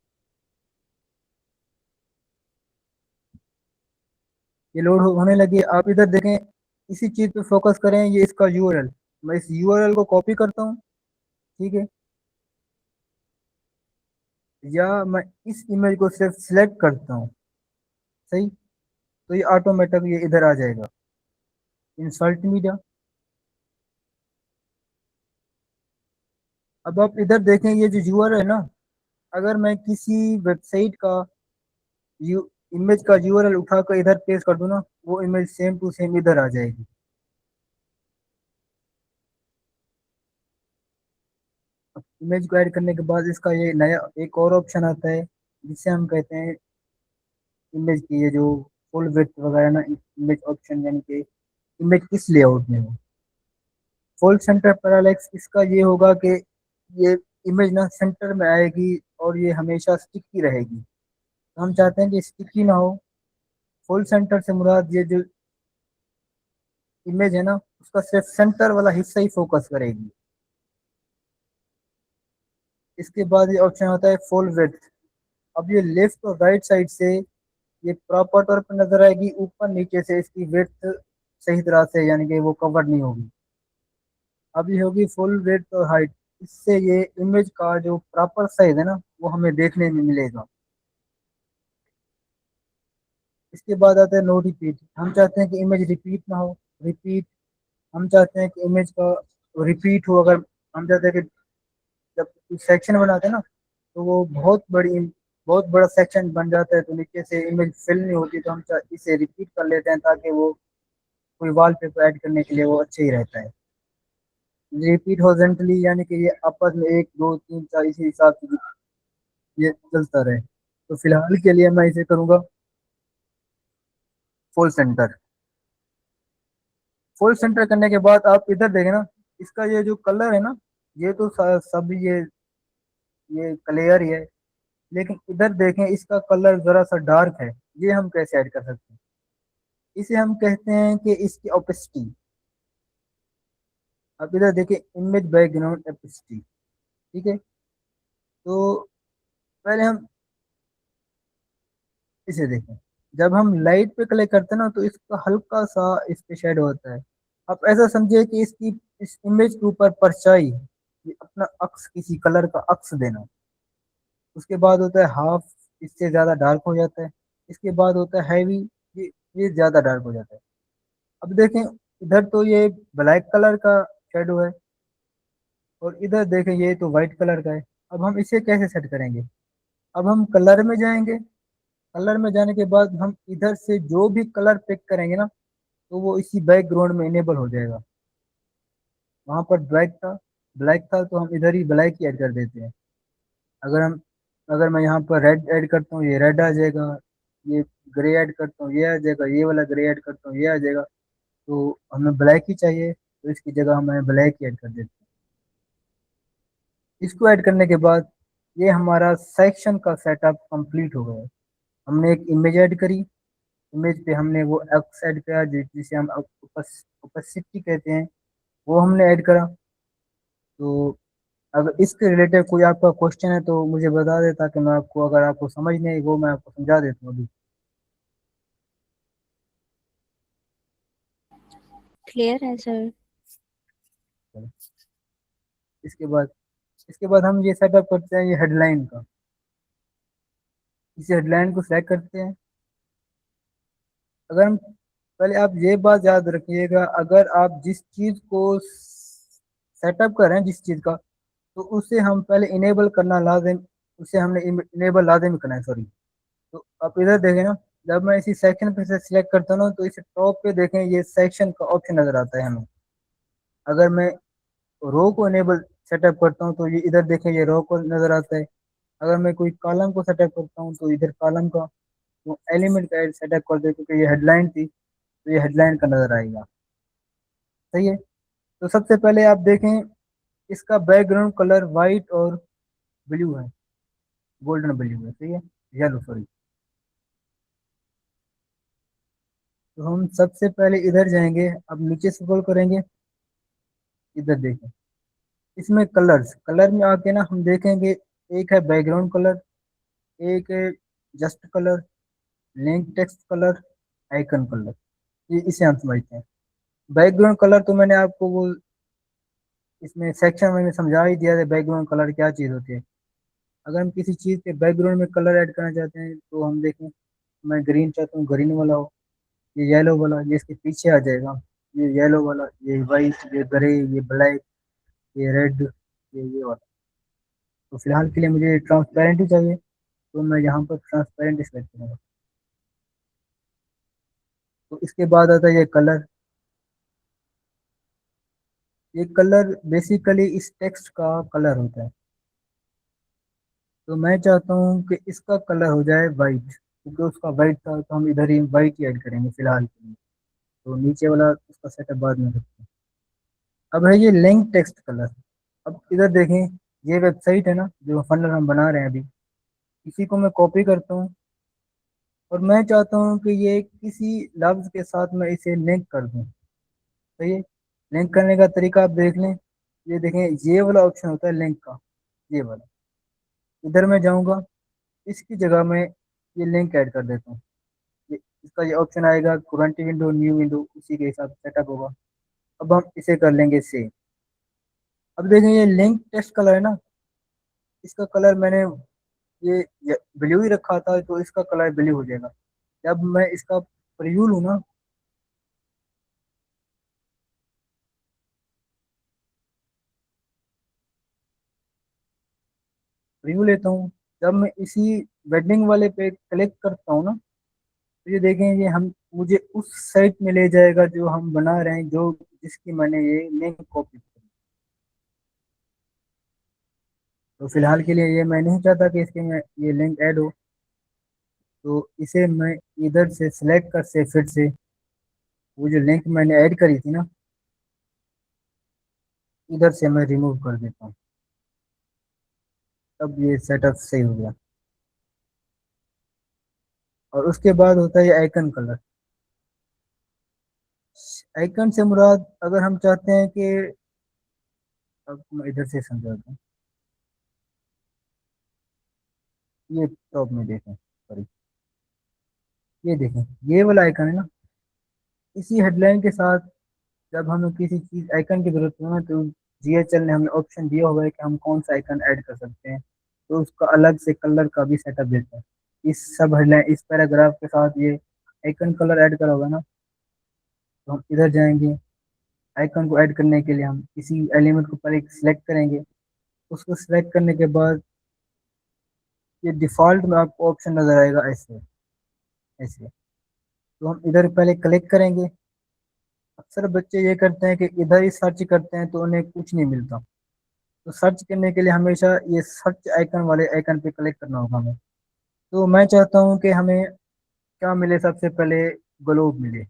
ये लोड होने लगी है। आप इधर देखें, इसी चीज़ पे फोकस करें, ये इसका यूआरएल, मैं इस यूआरएल को कॉपी करता हूँ, ठीक है, या मैं इस इमेज को सिर्फ सिलेक्ट करता हूँ, सही, तो ये ऑटोमेटिक ये इधर आ जाएगा इंसर्ट मीडिया। अब आप इधर देखें ये जो यूआरएल है ना, अगर मैं किसी वेबसाइट का यू इमेज का यूआरएल उठाकर इधर पेस्ट कर दूं ना, वो इमेज सेम टू सेम इधर आ जाएगी। इमेज को ऐड करने के बाद इसका ये नया एक और ऑप्शन आता है, जिसे हम कहते हैं इमेज की ये जो फुल विड्थ वगैरह ना, इमेज ऑप्शन, यानी कि इमेज किस लेआउट में हो। फुल सेंटर पैरालेक्स इसका ये होगा कि ये इमेज ना सेंटर में आएगी और ये हमेशा स्टिकी रहेगी। तो हम चाहते हैं कि स्टिकी ना हो। फुल सेंटर से मुराद ये जो इमेज है ना, उसका सिर्फ सेंटर वाला हिस्सा ही फोकस करेगी। इसके बाद ये ऑप्शन होता है फुल विड्थ। अब ये लेफ्ट और राइट साइड से ये प्रॉपर तौर पर नजर आएगी, ऊपर नीचे से इसकी विड्थ सही तरह से यानी कि वो कवर नहीं होगी। अब ये होगी फुल विड्थ और हाइट, इससे ये इमेज का जो प्रॉपर साइज है ना, वो हमें देखने में मिलेगा। इसके बाद आता है नो रिपीट। हम चाहते हैं कि इमेज रिपीट ना हो। रिपीट, हम चाहते हैं कि इमेज का रिपीट हो। अगर हम चाहते हैं कि जब सेक्शन बनाते हैं ना, तो वो बहुत बड़ा सेक्शन बन जाता है, तो नीचे से इमेज फिल नहीं होती, तो हम इसे रिपीट कर लेते हैं ताकि वो कोई वॉलपेपर ऐड करने के लिए वो अच्छे ही रहता है। रिपीट हॉरिजॉन्टली यानी कि ये आपस में एक दो तीन चार इसी हिसाब से ये चलता रहे। तो फिलहाल के लिए मैं इसे करूँगा फुल सेंटर। फुल सेंटर करने के बाद आप इधर देखें ना, इसका ये जो कलर है ना, ये तो सब ये क्लियर ही है, लेकिन इधर देखें इसका कलर जरा सा डार्क है। ये हम कैसे ऐड कर सकते हैं? इसे हम कहते हैं कि इसकी ओपेसिटी। अब इधर देखिए इमेज बैकग्राउंड ओपेसिटी, ठीक है। तो पहले हम इसे देखें, जब हम लाइट पे क्लिक करते हैं ना, तो इसका हल्का सा इस पे शेड होता है। आप ऐसा समझिए कि इसकी इस इमेज के ऊपर परछाई, ये अपना अक्स, किसी कलर का अक्स देना। उसके बाद होता है हाफ, इससे ज़्यादा डार्क हो जाता है। इसके बाद होता है हैवी, ये ज़्यादा डार्क हो जाता है। अब देखें इधर तो ये ब्लैक कलर का शेडो है, और इधर देखें ये तो वाइट कलर का है। अब हम इसे कैसे सेट करेंगे? अब हम कलर में जाएंगे, कलर में जाने के बाद हम इधर से जो भी कलर पिक करेंगे ना, तो वो इसी बैकग्राउंड में इनेबल हो जाएगा। वहां पर ब्लैक था तो हम इधर ही ब्लैक ही ऐड कर देते हैं। अगर हम अगर मैं यहाँ पर रेड ऐड करता हूँ, ये रेड आ जाएगा। ये ग्रे ऐड करता हूँ, ये आ जाएगा। ये वाला ग्रे ऐड करता हूँ, ये आ जाएगा। तो हमें ब्लैक ही चाहिए, तो इसकी जगह हमें ब्लैक ही ऐड कर देते हैं। इसको ऐड करने के बाद ये हमारा सेक्शन का सेटअप कंप्लीट हो गया है। हमने एक इमेज ऐड करी, इमेज पे हमने वो एक्स ऐड किया जिसे हम ओपेसिटी कहते हैं, वो हमने ऐड करा। तो अगर इसके रिलेटेड कोई आपका क्वेश्चन है तो मुझे बता दे, ताकि मैं आपको, अगर आपको समझ नहीं आई वो मैं आपको समझा देता हूँ अभी। क्लियर है सर। इसके बाद इसके बाद हम ये सेटअप करते हैं ये हेडलाइन का। इस हेडलाइन को सेलेक्ट करते हैं। अगर हम पहले आप ये बात याद रखिएगा, अगर आप जिस चीज़ को सेटअप कर रहे हैं जिस चीज़ का, तो उसे हम पहले इनेबल करना लाजिम, उसे हमने इनेबल लाजिम करना है, सॉरी। तो आप इधर देखें ना, जब मैं इसी सेक्शन पे से सिलेक्ट करता हूँ ना, तो इस टॉप पे देखें ये सेक्शन का ऑप्शन नजर आता है हमें। अगर मैं रो को इनेबल सेटअप करता हूँ तो ये इधर देखें ये रो को नजर आता है। अगर मैं कोई कॉलम को सेटअप करता हूँ तो इधर कॉलम का, तो एलिमेंट का सेटअप कर दे, क्योंकि ये हेडलाइन थी तो ये हेडलाइन का नजर आएगा। सही है। तो सबसे पहले आप देखें, इसका बैकग्राउंड कलर वाइट और ब्लू है, गोल्डन ब्लू है। सही है, येलो सॉरी। तो हम सबसे पहले इधर जाएंगे, अब नीचे स्क्रॉल करेंगे, इधर देखें इसमें कलर में आके ना हम देखेंगे, एक है बैकग्राउंड कलर, एक है just colour, link text colour, icon colour. ये इसे हम समझते हैं। बैकग्राउंड कलर तो मैंने आपको वो इसमें सेक्शन में समझा ही दिया था, बैकग्राउंड कलर क्या चीज़ होती है। अगर हम किसी चीज़ के बैकग्राउंड में कलर ऐड करना चाहते हैं तो हम देखें, मैं ग्रीन चाहता हूँ, ग्रीन वाला हो। ये येलो वाला ये इसके पीछे आ जाएगा। ये येलो वाला, ये वाइट, ये ग्रे, ये ब्लैक, ये रेड, ये वाला। तो फिलहाल के लिए मुझे ट्रांसपेरेंट ही चाहिए, तो मैं यहाँ पर ट्रांसपेरेंट सेलेक्ट करूँगा। तो इसके बाद आता है ये कलर। ये कलर बेसिकली इस टेक्स्ट का कलर होता है। तो मैं चाहता हूँ कि इसका कलर हो जाए वाइट, क्योंकि उसका वाइट था तो हम इधर ही वाइट ही ऐड करेंगे फिलहाल के लिए। तो नीचे वाला उसका सेटअप बाद में रखते हैं। अब है ये लिंक टेक्स्ट कलर। अब इधर देखें, ये वेबसाइट है ना जो फंडर हम बना रहे हैं अभी, इसी को मैं कॉपी करता हूँ और मैं चाहता हूँ कि ये किसी लफ्ज़ के साथ मैं इसे लिंक कर दूँ। सही है। लिंक करने का तरीका आप देख लें, ये देखें ये वाला ऑप्शन होता है लिंक का, ये वाला। इधर मैं जाऊँगा, इसकी जगह मैं ये लिंक ऐड कर देता हूँ। इसका ये ऑप्शन आएगा, करंट विंडो, न्यू विंडो, उसी के हिसाब से सेटअप होगा। अब हम इसे कर लेंगे सेव। अब देखें ये लिंक टेक्स्ट कलर है ना, इसका कलर मैंने ये ब्लू ही रखा था, तो इसका कलर ब्लू हो जाएगा। जब मैं इसका प्रीव्यू लूँ ना, प्रीव्यू लेता हूँ, जब मैं इसी वेडिंग वाले पे क्लिक करता हूँ ना, तो ये देखें ये हम मुझे उस साइट में ले जाएगा जो हम बना रहे हैं, जो जिसकी मैंने ये लिंक कॉपी की। तो फिलहाल के लिए ये मैं नहीं चाहता कि इसके में ये लिंक ऐड हो, तो इसे मैं इधर से सिलेक्ट कर से फिर से वो जो लिंक मैंने ऐड करी थी ना, इधर से मैं रिमूव कर देता हूँ। तब ये सेटअप सही हो गया। और उसके बाद होता है ये आइकन कलर। आइकन से मुराद, अगर हम चाहते हैं कि, अब मैं इधर से समझाता हूँ, ये टॉप में देखें, सॉरी, ये देखें ये वाला आइकन है ना, इसी हेडलाइन के साथ जब हमें किसी चीज़ आइकन की जरूरत हो ना, तो जीएचएल ने हमें ऑप्शन दिया हुआ है कि हम कौन सा आइकन ऐड कर सकते हैं। तो उसका अलग से कलर का भी सेटअप देता है। इस सब हेडलाइन, इस पैराग्राफ के साथ ये आइकन कलर ऐड करा होगा ना, तो हम इधर जाएंगे, आइकन को ऐड करने के लिए हम किसी एलिमेंट को पहले सिलेक्ट करेंगे। उसको सिलेक्ट करने के बाद ये डिफ़ॉल्ट में आपको ऑप्शन नज़र आएगा ऐसे ऐसे। तो हम इधर पहले क्लिक करेंगे। अक्सर बच्चे ये करते हैं कि इधर ही सर्च करते हैं तो उन्हें कुछ नहीं मिलता। तो सर्च करने के लिए हमेशा ये सर्च आइकन वाले आइकन पे क्लिक करना होगा हमें। तो मैं चाहता हूँ कि हमें क्या मिले, सबसे पहले ग्लोब मिले।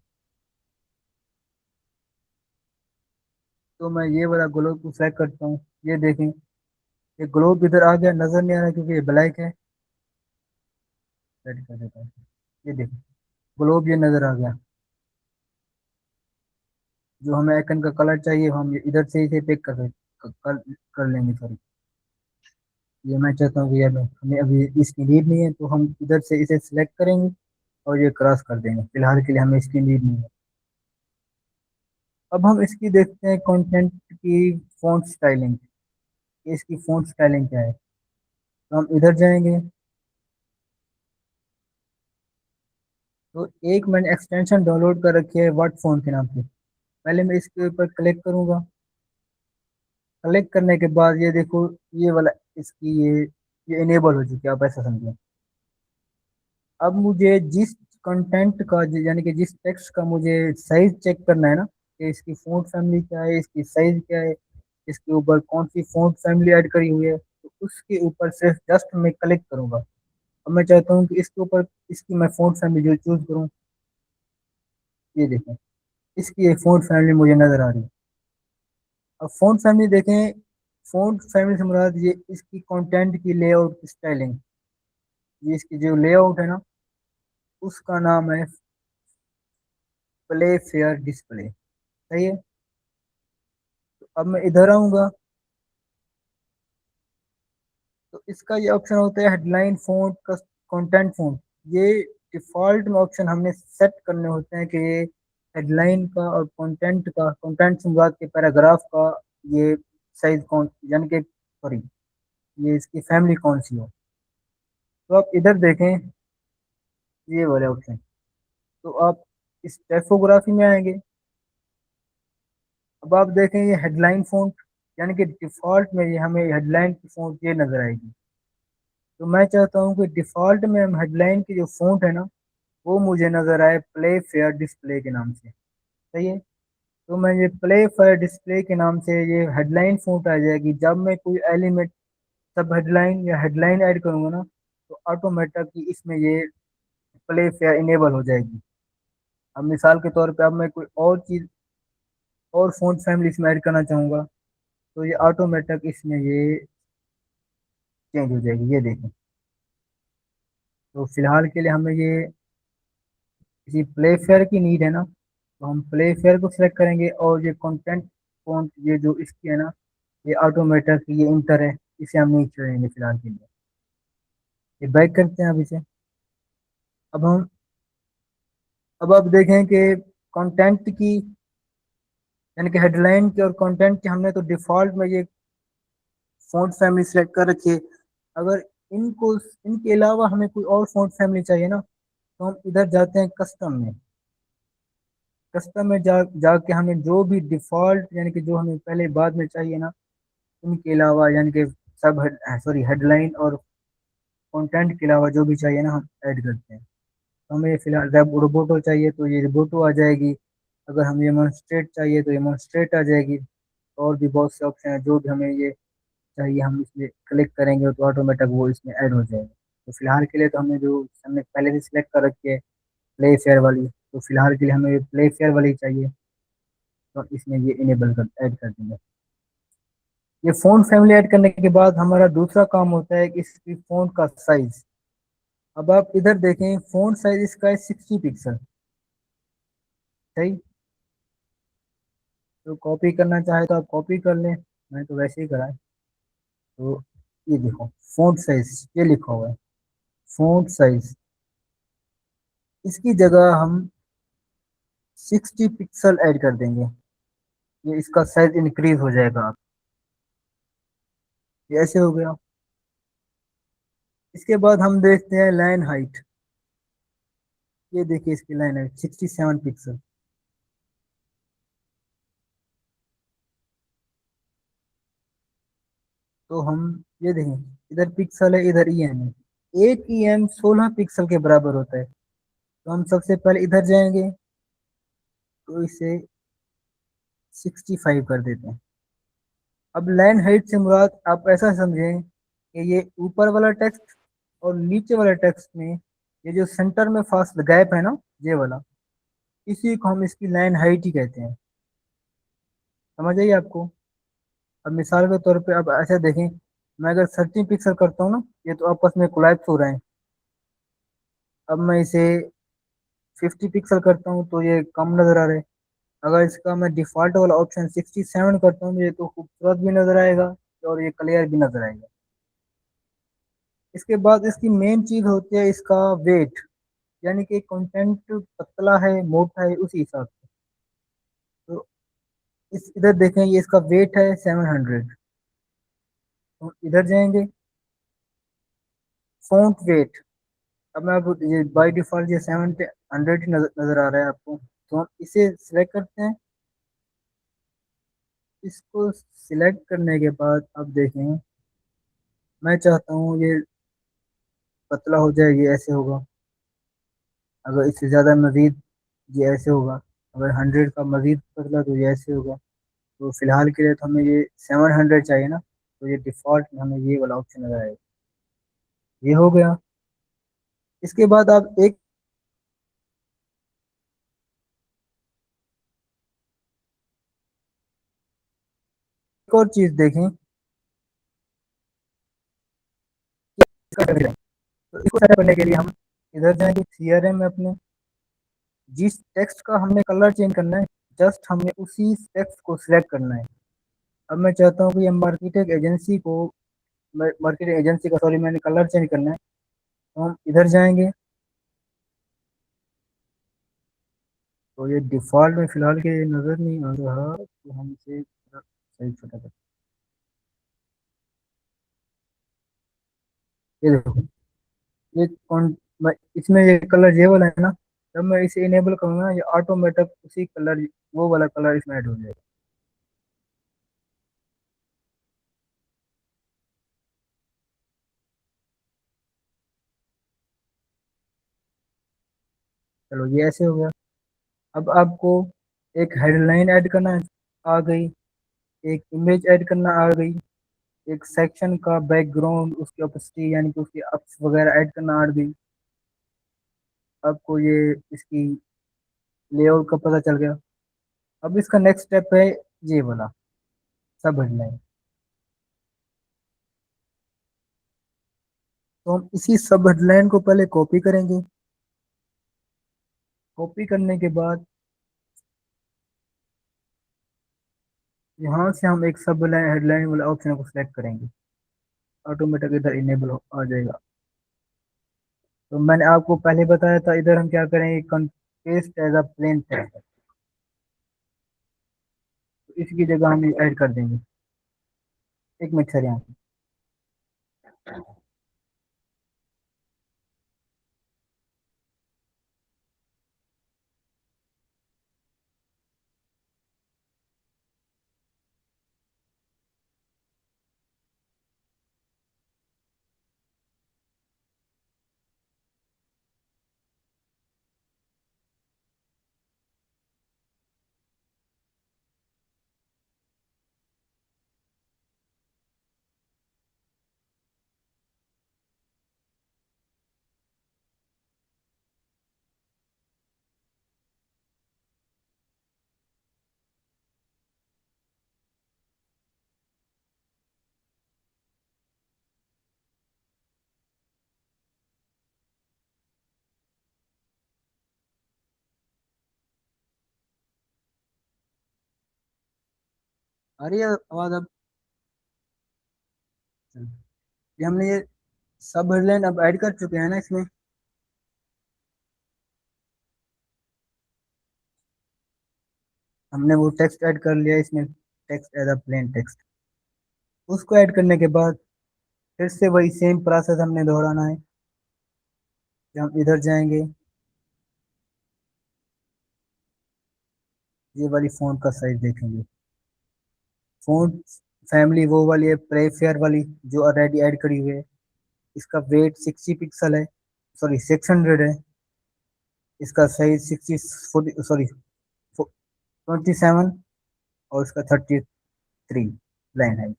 तो मैं ये वाला ग्लोब को सेलेक्ट करता हूँ। ये देखें, ये ग्लोब इधर आ गया, नज़र नहीं आ रहा क्योंकि ये ब्लैक है। रेड कर देता हूँ। ये देखें, ग्लोब ये नज़र आ गया। जो हमें आइकन का कलर चाहिए हम इधर से इसे पिक कर लेंगे। सॉरी, ये मैं चाहता हूँ कि ये हमें अभी इसकी नीड नहीं है, तो हम इधर से इसे सिलेक्ट करेंगे और ये क्रॉस कर देंगे। फिलहाल के लिए हमें इसकी नीड नहीं है। अब हम इसकी देखते हैं कंटेंट की फ़ॉन्ट स्टाइलिंग। इसकी फ़ॉन्ट स्टाइलिंग क्या है, तो हम इधर जाएंगे। तो एक मैंने एक्सटेंशन डाउनलोड कर रखी है वर्ड फ़ॉन्ट के नाम से। पहले मैं इसके ऊपर क्लिक करूँगा। क्लिक करने के बाद ये देखो, ये वाला इसकी ये इनेबल हो चुकी है, आप ऐसा समझें। अब मुझे जिस कंटेंट का यानी कि जिस टेक्स्ट का मुझे साइज चेक करना है ना, कि इसकी फ़ॉन्ट फैमिली क्या है, इसकी साइज क्या है, इसके ऊपर कौन सी फ़ॉन्ट फैमिली ऐड करी हुई है, तो उसके ऊपर सिर्फ जस्ट मैं क्लिक करूँगा। अब मैं चाहता हूँ कि इसके ऊपर इसकी मैं फ़ॉन्ट फैमिली जो चूज़ करूँ। ये देखें, इसकी एक फ़ॉन्ट फैमिली मुझे नज़र आ रही है। अब फ़ॉन्ट फैमिली देखें, फ़ॉन्ट फैमिली से मुराद ये इसकी कंटेंट की लेआउट स्टाइलिंग। ये इसकी जो लेआउट है ना, उसका नाम है प्ले फेयर डिस्प्ले। सही है। तो अब मैं इधर आऊँगा तो इसका ये ऑप्शन होता है हेडलाइन फ़ॉन्ट का कंटेंट फ़ॉन्ट। ये डिफ़ॉल्ट में ऑप्शन हमने सेट करने होते हैं कि ये हेडलाइन का और कंटेंट से मुराद के पैराग्राफ का ये साइज कौन, यानी कि सॉरी, ये इसकी फैमिली कौन सी हो। तो आप इधर देखें, ये वाले ऑप्शन। तो आप इस टाइपोग्राफी में आएंगे। अब आप देखें ये हेडलाइन फ़ॉन्ट, यानी कि डिफ़ॉल्ट में ये हमें हेडलाइन की फ़ॉन्ट ये नज़र आएगी। तो मैं चाहता हूँ कि डिफ़ॉल्ट में हम हेडलाइन की जो फ़ॉन्ट है ना, वो मुझे नज़र आए प्ले फेयर डिस्प्ले के नाम से। सही है। तो मैं ये प्ले फेयर डिस्प्ले के नाम से ये हेडलाइन फ़ॉन्ट आ जाएगी। जब मैं कोई एलिमेंट सब हेडलाइन या हेडलाइन ऐड करूँगा ना, तो ऑटोमेटिक इसमें ये प्ले फेयर इनेबल हो जाएगी। अब मिसाल के तौर पे अब मैं कोई और चीज़ और फ़ॉन्ट फैमिली इसमें ऐड करना चाहूँगा, तो ये ऑटोमेटिक इसमें ये चेंज हो जाएगी। ये देखें। तो फिलहाल के लिए हमें ये किसी प्ले फेयर की नीड है ना, तो हम प्ले फेयर को सिलेक्ट करेंगे और ये कंटेंट फॉन्ट ये जो इसकी है ना, ये ऑटोमेटिक ये इंटर है, इसे हम नहीं छोड़ेंगे फिलहाल के लिए। ये बैक करते हैं अब इसे। अब हम अब आप देखें कि कंटेंट की यानी कि हेडलाइन की और कंटेंट की हमने तो डिफ़ॉल्ट में ये फ़ॉन्ट फैमिली सेलेक्ट कर रखी है। अगर इनको इनके अलावा हमें कोई और फ़ॉन्ट फैमिली चाहिए ना, तो हम इधर जाते हैं कस्टम में। कस्टम में जाके हमें जो भी डिफ़ॉल्ट यानी कि जो हमें पहले बाद में चाहिए ना, उनके अलावा यानी कि सब सॉरी हेडलाइन और कंटेंट के अलावा जो भी चाहिए ना, हम ऐड करते हैं। तो हमें फिलहाल रोबोटो चाहिए तो ये रोबोटो आ जाएगी। अगर हमें डेमोन्स्ट्रेट चाहिए तो डेमोन्स्ट्रेट आ जाएगी। और भी बहुत से ऑप्शन है, जो भी हमें ये चाहिए हम इसमें क्लिक करेंगे तो ऑटोमेटिक वो इसमें ऐड हो जाएगा। तो फिलहाल के लिए तो हमने जो हमने पहले से सिलेक्ट कर रखी है प्ले फेयर वाली, तो फिलहाल के लिए हमें प्ले फेयर वाली चाहिए। तो इसमें ये इनेबल कर ऐड कर देंगे। ये फ़ॉन्ट फैमिली ऐड करने के बाद हमारा दूसरा काम होता है कि इसकी फ़ॉन्ट का साइज। अब आप इधर देखें, फ़ॉन्ट साइज इसका है 60 पिक्सल। सही। तो कॉपी करना चाहे तो आप कॉपी कर लें, मैं तो वैसे ही करा है। तो ये देखो फ़ॉन्ट साइज ये लिखा हुआ है फ़ॉन्ट साइज, इसकी जगह हम 60 पिक्सल ऐड कर देंगे। ये इसका साइज इंक्रीज हो जाएगा। आप ये ऐसे हो गया। इसके बाद हम देखते हैं लाइन हाइट। ये देखिए इसकी लाइन हाइट 67 पिक्सल। तो हम ये देखें, इधर पिक्सल है, इधर ईएम है। एक ईएम 16 पिक्सल के बराबर होता है। तो हम सबसे पहले इधर जाएंगे, तो इसे 65 कर देते हैं। अब लाइन हाइट से मुराद आप ऐसा समझें कि ये ऊपर वाला टेक्स्ट और नीचे वाले टेक्स्ट में ये जो सेंटर में फास्ट गैप है ना, ये वाला, इसी को हम इसकी लाइन हाइट ही कहते हैं। समझ आइए आपको। अब मिसाल के तौर पे अब ऐसे देखें, मैं अगर 30 पिक्सल करता हूँ ना, ये तो आपस में कोलैप्स हो रहे हैं। अब मैं इसे 50 पिक्सल करता हूँ तो ये कम नजर आ रहा है। अगर इसका मैं डिफॉल्ट वाला ऑप्शन 67 करता हूँ, ये तो खूबसूरत भी नजर आएगा और ये क्लियर भी नजर आएगा। इसके बाद इसकी मेन चीज होती है इसका वेट, यानी कि कंटेंट पतला है मोटा है उसी हिसाब से। तो इस इधर देखें, ये इसका वेट है 700। तो इधर जाएंगे, फॉन्ट वेट। अब मैं आपको ये बाय डिफॉल्ट ये 700 ही नजर आ रहा है आपको, तो हम इसे सिलेक्ट करते हैं। इसको सिलेक्ट करने के बाद अब देखें, मैं चाहता हूँ ये पतला हो जाए, ये ऐसे होगा। अगर इससे ज़्यादा मज़ीद, ये ऐसे होगा। अगर 100 का मज़ीद पतला तो ये ऐसे होगा। तो फिलहाल के लिए तो हमें ये 700 चाहिए ना, तो ये डिफ़ॉल्ट में हमें ये वाला ऑप्शन नजर आएगा। ये हो गया। इसके बाद आप एक और चीज़ देखें, कि इसका कलर है। तो इसको सेट करने के लिए हम इधर जाएंगे सीआरएम में अपने, जिस टेक्स्ट का हमने कलर चेंज करना है, जस्ट हमें उसी टेक्स्ट को सिलेक्ट करना है। अब मैं चाहता हूँ कि ये मार्केटिंग एजेंसी को, मार्केटिंग एजेंसी का सॉरी, मैंने कलर चेंज करना है। तो हम इधर जाएंगे, तो ये डिफ़ॉल्ट में फ़िलहाल के लिए नज़र नहीं आ रहा, तो हम इसे थोड़ा सही छोटा करते हैं। ये देखो, ये कौन, इसमें ये कलर ये वाला है ना, जब मैं इसे इनेबल करूँगा ये ऑटोमेटिक उसी कलर, वो वाला कलर इसमें ऐड हो जाएगा। चलो ये ऐसे हो गया। अब आपको एक हेडलाइन ऐड करना आ गई, एक इमेज ऐड करना आ गई, एक सेक्शन का बैकग्राउंड, उसकी ओपेसिटी यानी कि उसकी अप्स वगैरह ऐड करना आ गई। आपको ये इसकी लेआउट का पता चल गया। अब इसका नेक्स्ट स्टेप है ये वाला सब हेडलाइन। तो हम इसी सब हेडलाइन को पहले कॉपी करेंगे। कॉपी करने के बाद यहाँ से हम एक सब हेडलाइन वाला ऑप्शन को सिलेक्ट करेंगे, ऑटोमेटिक इधर इनेबल आ जाएगा। तो मैंने आपको पहले बताया था, इधर हम क्या करेंगे, paste as a plain text, तो इसकी जगह हम ऐड कर देंगे। एक मिनट सर, यहाँ पे। आ रही है आवाज अब? ये हमने ये सब हेडलाइन अब ऐड कर चुके हैं ना इसमें। हमने वो टेक्स्ट ऐड कर लिया इसमें, text as a plain text. उसको ऐड करने के बाद फिर से वही सेम प्रोसेस हमने दोहराना है। कि हम इधर जाएंगे, ये वाली फ़ॉन्ट का साइज देखेंगे। फ़ॉन्ट फैमिली वो वाली है, प्ले फेयर वाली जो ऑलरेडी ऐड करी हुई है। इसका वेट 60 पिक्सल है, सॉरी 600 है। इसका साइज 27 और इसका 33 लाइन हाइट।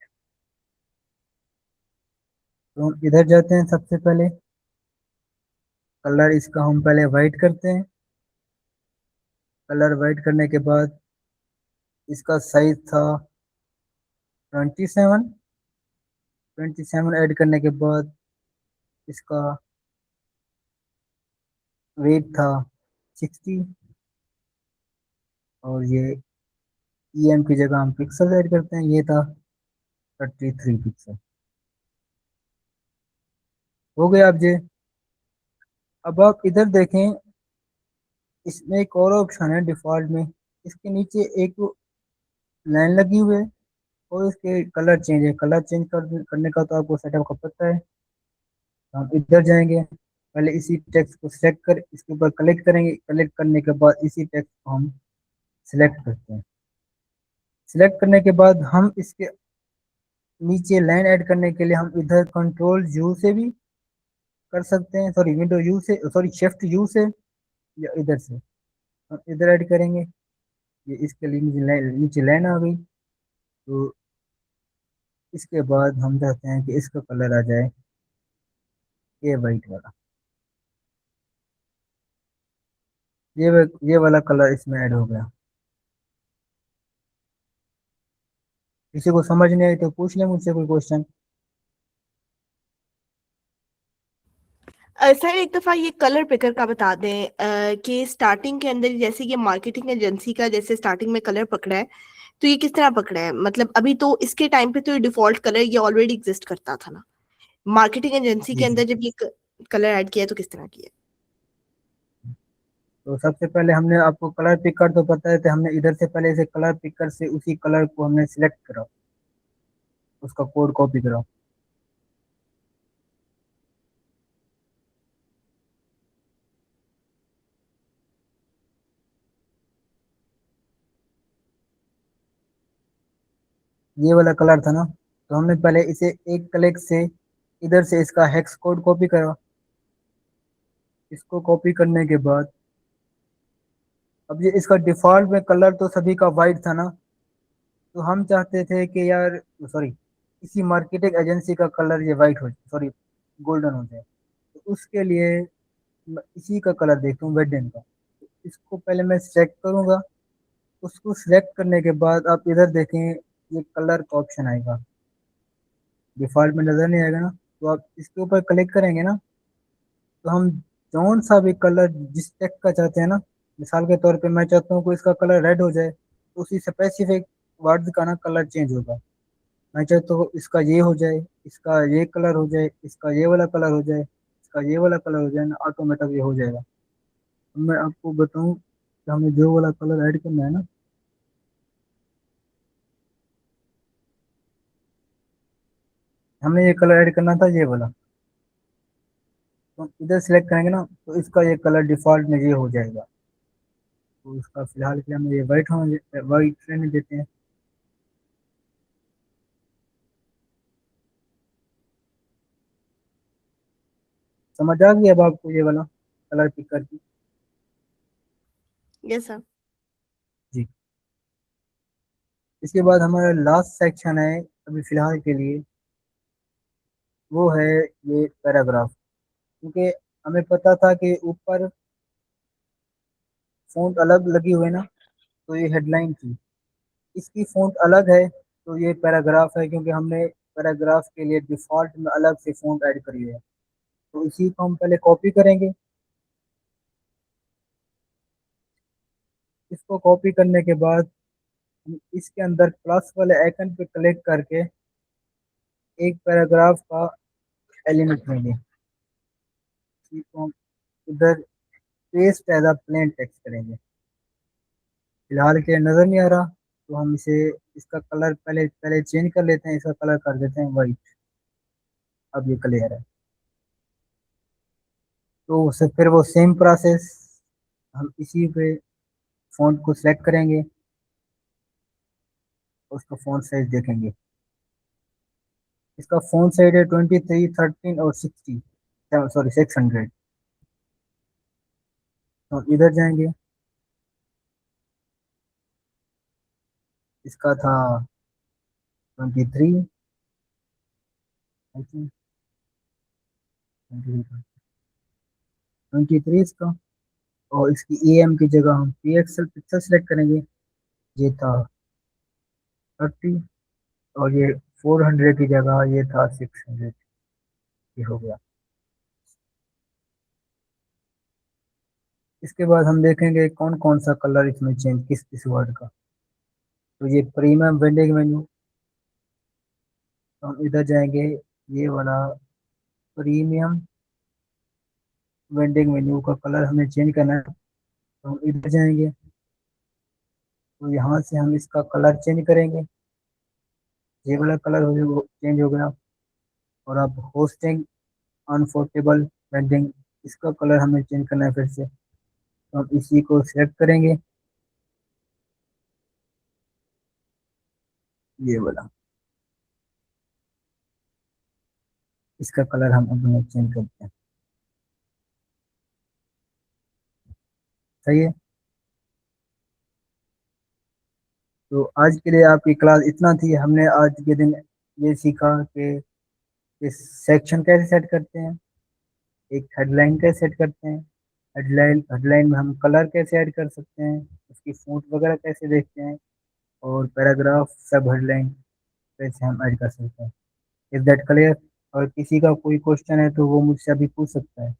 तो हम इधर जाते हैं। सबसे पहले कलर इसका हम पहले वाइट करते हैं। कलर वाइट करने के बाद इसका साइज था 27। 27 ऐड करने के बाद इसका वेट था 60 और ये EM की जगह हम पिक्सल ऐड करते हैं, ये था 33 पिक्सल। हो गया अब ये। अब आप इधर देखें, इसमें एक और ऑप्शन है डिफ़ॉल्ट में। इसके नीचे एक लाइन लगी हुई है और इसके कलर चेंज है। कलर चेंज करने का तो आपको सेटअप का पता है। तो हम इधर जाएंगे, पहले इसी टेक्स्ट को सिलेक्ट कर इसके ऊपर क्लिक करेंगे। क्लिक करने के बाद इसी टेक्स्ट को हम सिलेक्ट करते हैं। सिलेक्ट करने के बाद हम इसके नीचे लाइन ऐड करने के लिए हम इधर कंट्रोल यू से भी कर सकते हैं, सॉरी विंडो यू से, सॉरी शिफ्ट यू से, या इधर से हम इधर ऐड करेंगे। ये इसके लिए नीचे लाइन आ गई। तो इसके बाद हम चाहते हैं कि इसका कलर आ जाए ये वाइट वाला, ये वाला कलर इसमें ऐड हो गया। किसी को समझ नहीं आई तो पूछ ले मुझसे कोई क्वेश्चन। सर एक दफा ये कलर पिकर का बता दें, कि स्टार्टिंग के अंदर जैसे ये मार्केटिंग एजेंसी का जैसे स्टार्टिंग में कलर पकड़ा है, तो ये किस तरह पकड़ा है? मतलब अभी तो इसके टाइम पे तो ये डिफॉल्ट कलर ये ऑलरेडी एग्जिस्ट करता था ना, मार्केटिंग एजेंसी जी के जी। अंदर जब ये कलर ऐड किया तो किस तरह किया? तो सबसे पहले हमने आपको कलर पिकर तो पता है, तो हमने इधर से पहले इसे कलर पिकर से उसी कलर को हमने सिलेक्ट करा, उसका कोड कॉपी करा। ये वाला कलर था ना, तो हमने पहले इसे एक क्लिक से इधर से इसका हेक्स कोड कॉपी करा। इसको कॉपी करने के बाद अब ये इसका डिफॉल्ट में कलर तो सभी का वाइट था ना, तो हम चाहते थे कि यार, सॉरी, इसी मार्केटिंग एजेंसी का कलर ये वाइट हो, सॉरी गोल्डन हो जाए। तो उसके लिए मैं इसी का कलर देखता हूँ वेडेन का। तो इसको पहले मैं सिलेक्ट करूँगा। उसको सिलेक्ट करने के बाद आप इधर देखें, ये कलर का ऑप्शन आएगा। डिफॉल्ट में नज़र नहीं आएगा ना, तो आप इसके ऊपर क्लिक करेंगे ना, तो हम जौन सा भी कलर जिस टेक्स्ट का चाहते हैं ना, मिसाल के तौर पे मैं चाहता हूँ कि इसका कलर रेड हो जाए, तो उसी स्पेसिफिक वर्ड का ना कलर चेंज होगा। मैं चाहता हूँ इसका ये हो जाए, इसका ये कलर हो जाए, इसका ये वाला कलर हो जाए, इसका ये वाला कलर हो जाए ना, ऑटोमेटिक ये हो जाएगा। अब मैं आपको बताऊँ कि हमें जो वाला कलर ऐड करना है ना, हमने ये कलर ऐड करना था ये वाला। तो हम इधर सेलेक्ट करेंगे ना, तो इसका ये कलर डिफॉल्ट में ये हो जाएगा। तो इसका फिलहाल के लिए हम ये वाइट रहने देते हैं। समझ आ गई अब आपको ये वाला कलर पिक करके? Yes sir. जी। इसके बाद हमारा लास्ट सेक्शन है अभी फिलहाल के लिए, वो है ये पैराग्राफ। क्योंकि हमें पता था कि ऊपर फ़ॉन्ट अलग लगी हुई है ना, तो ये हेडलाइन थी। इसकी फ़ॉन्ट अलग है, तो ये पैराग्राफ है, क्योंकि हमने पैराग्राफ के लिए डिफ़ॉल्ट में अलग से फ़ॉन्ट ऐड करी है। तो इसी को हम पहले कॉपी करेंगे। इसको कॉपी करने के बाद हम इसके अंदर प्लस वाले आइकन पे क्लिक करके एक पैराग्राफ का एलिमेंट लेंगे। इसी को हम इधर paste as a plain text करेंगे। फिलहाल के नज़र नहीं आ रहा, तो हम इसे, इसका कलर पहले पहले चेंज कर लेते हैं। इसका कलर कर देते हैं वाइट। अब ये क्लियर है। तो उससे फिर वो सेम प्रोसेस, हम इसी पे फ़ॉन्ट को सिलेक्ट करेंगे, उसका फ़ॉन्ट साइज देखेंगे। इसका फोन साइज है 23, 13 और 60, सॉरी 600। तो इधर जाएंगे, इसका था 23, 23 इसका। और इसकी EM की जगह हम PXL पिक्सल सेलेक्ट करेंगे, ये था 30। और ये 400 की जगह ये था 600, ये हो गया। इसके बाद हम देखेंगे कौन कौन सा कलर इसमें चेंज, किस किस वर्ड का। तो ये प्रीमियम वेंडिंग मेन्यू, तो हम इधर जाएंगे, ये वाला प्रीमियम वेंडिंग मेन्यू का कलर हमें चेंज करना है। तो हम इधर जाएंगे, तो यहाँ से हम इसका कलर चेंज करेंगे, ये वाला कलर हो वो चेंज हो गया। और अब होस्टिंग अनफोर्टेबल वेंडिंग, इसका कलर हमें चेंज करना है फिर से। तो हम इसी को सिलेक्ट करेंगे, ये वाला, इसका कलर हम अपने चेंज करते हैं। सही है। तो आज के लिए आपकी क्लास इतना थी। हमने आज के दिन ये सीखा कि इस सेक्शन कैसे सेट करते हैं, एक हेडलाइन कैसे सेट करते हैं, हेडलाइन में हम कलर कैसे ऐड कर सकते हैं, उसकी फॉन्ट वगैरह कैसे देखते हैं, और पैराग्राफ सब हेडलाइन कैसे हम ऐड कर सकते हैं। Is that clear? और किसी का कोई क्वेश्चन है तो वो मुझसे अभी पूछ सकता है।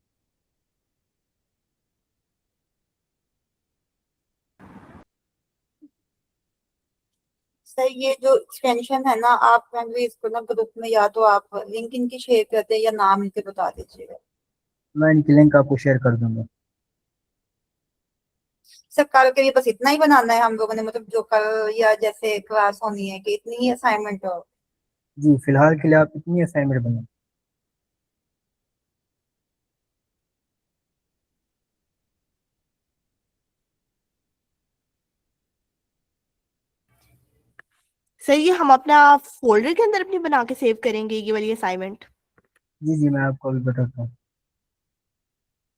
सर ये जो एक्सटेंशन है ना, आप भी इसको ना ग्रुप में या तो आप लिंक इनकी शेयर करते हैं या नाम इनके बता दीजिएगा। मैं इनकी लिंक आपको शेयर कर दूंगा। सर कल के लिए बस इतना ही बनाना है हम लोगों ने, मतलब जो कल या जैसे क्लास होनी है कि इतनी ही असाइनमेंट हो? जी फिलहाल के लिए आप इतनी असाइनमेंट बनाए। सर ये हम अपना फोल्डर के अंदर अपनी बना के सेव करेंगे ये वाली असाइनमेंट? जी जी, मैं आपको अभी बताता हूँ।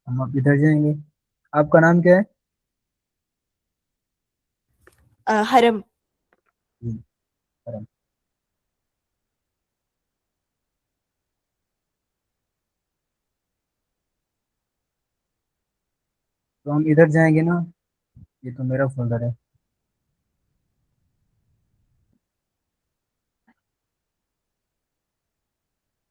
हम आप इधर जाएंगे, आपका नाम क्या है? हरम। जी, करम। तो हम इधर जाएंगे ना, ये तो मेरा फोल्डर है।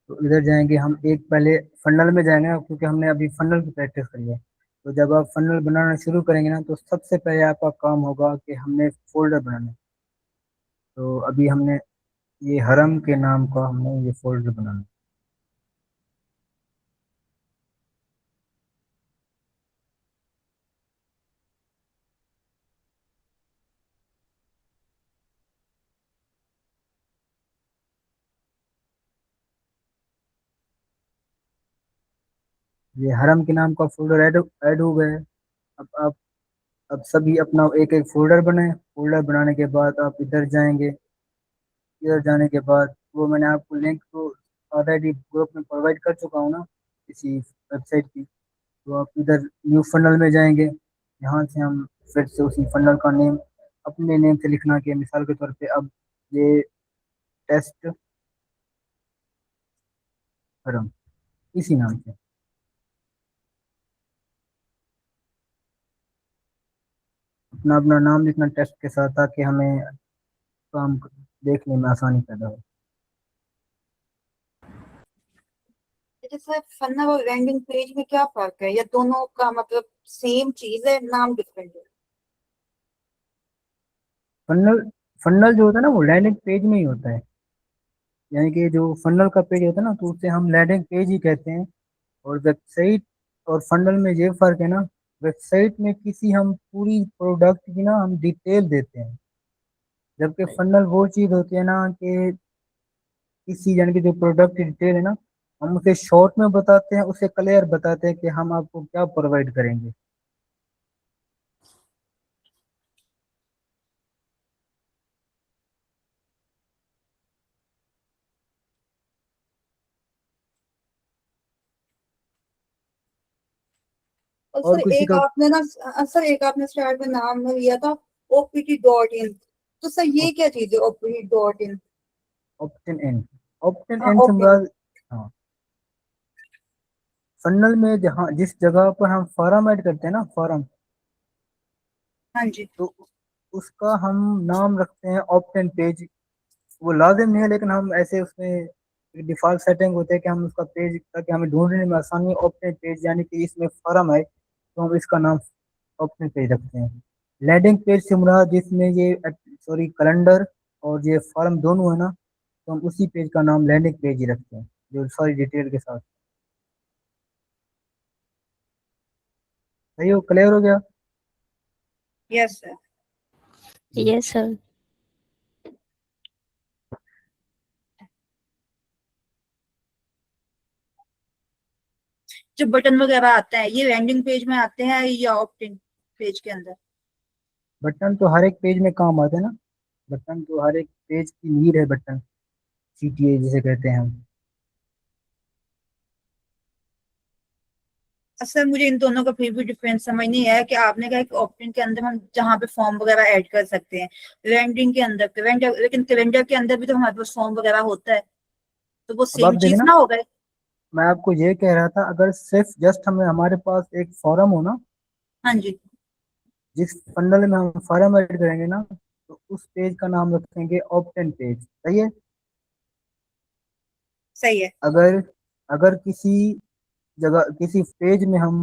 तो इधर जाएंगे हम, एक पहले फन्नल में जाएंगे ना, क्योंकि हमने अभी फन्नल की प्रैक्टिस करी है। तो जब आप फन्नल बनाना शुरू करेंगे ना, तो सबसे पहले आपका काम होगा कि हमने फोल्डर बनाना है। तो अभी हमने ये हरम के नाम का हमने ये फोल्डर बनाना है। ये हरम के नाम का फोल्डर ऐड ऐड हो गया है। अब आप, अब सभी अपना एक एक फोल्डर बनाए। फोल्डर बनाने के बाद आप इधर जाएंगे, इधर जाने के बाद वो मैंने आपको लिंक तो ऑलरेडी ग्रुप में प्रोवाइड कर चुका हूँ ना, इसी वेबसाइट की। तो आप इधर न्यू फनल में जाएंगे, यहाँ से हम फिर से उसी फनल का नेम अपने नेम से लिखना, के मिसाल के तौर पे अब ये टेस्ट हरम, इसी नाम से अपना अपना नाम लिखना टेस्ट के साथ, ताकि हमें काम देखने में आसानी पैदा हो। जैसे फन्ना और लैंडिंग पेज में क्या फर्क है, या दोनों का मतलब सेम चीज है, नाम डिफरेंट है? फनल, फनल जो होता है ना वो लैंडिंग पेज में ही होता है। यानी कि जो फनल का पेज होता है ना, तो उसे हम लैंडिंग पेज ही कहते हैं। और वेबसाइट और फंडल में ये फर्क है ना, वेबसाइट में किसी हम पूरी प्रोडक्ट की ना हम डिटेल देते हैं, जबकि फंडल वो चीज़ होती है ना कि किसी यानी कि जो प्रोडक्ट की डिटेल है ना, हम उसे शॉर्ट में बताते हैं, उसे क्लियर बताते हैं कि हम आपको क्या प्रोवाइड करेंगे। और और सर किसी एक का? आपने ना सर एक आपने स्टार्ट में नाम में लिया था opt.in, तो सर ये क्या चीज है opt.in? Option N. ऑप्शन हाँ एन से ओपन। मुराद, हाँ, फन्नल में जहाँ जिस जगह पर हम फॉर्म ऐड करते हैं ना, फॉर्म, हाँ जी। तो उसका हम नाम रखते हैं ऑप्शन पेज। वो लाजिम नहीं है, लेकिन हम ऐसे उसमें डिफॉल्ट सेटिंग होते हैं कि हम उसका पेज, ताकि हमें ढूंढने में आसानी हो, ऑप्शन पेज यानी कि इसमें फॉर्म है तो हम इसका नाम ऑप्शन पेज रखते हैं। लैंडिंग पेज से मुराद जिसमें ये, सॉरी, कैलेंडर और ये फॉर्म दोनों है ना, तो हम उसी पेज का नाम लैंडिंग पेज ही रखते हैं, जो सारी डिटेल के साथ। सही हो, क्लियर हो गया? Yes sir. जी। Yes sir. जो बटन वगैरह आता है ये लैंडिंग पेज में आते हैं या ऑप्टिन पेज के अंदर? बटन तो हर एक पेज में काम आते हैं ना, बटन तो हर एक पेज की नीड है, बटन, सीटीए जिसे कहते हैं हम। सर मुझे इन दोनों का फिर भी डिफरेंस समझ नहीं आया कि आपने कहा कि ऑप्टिन के अंदर हम जहाँ पे फॉर्म वगैरह ऐड कर सकते हैं, लैंडिंग के अंदर कैलेंडर, लेकिन कैलेंडर के अंदर भी तो हमारे पास फॉर्म वगैरह होता है, तो वो अब आप सेम देखें चीज ना, ना हो गए? मैं आपको ये कह रहा था, अगर सिर्फ जस्ट हमें, हमारे पास एक फॉर्म हो ना, हाँ जी। जिस फंडल में हम फॉर्म ऐड करेंगे ना, तो उस पेज का नाम रखेंगे ऑप्शन पेज। सही है? सही है। अगर अगर किसी जगह, किसी पेज में हम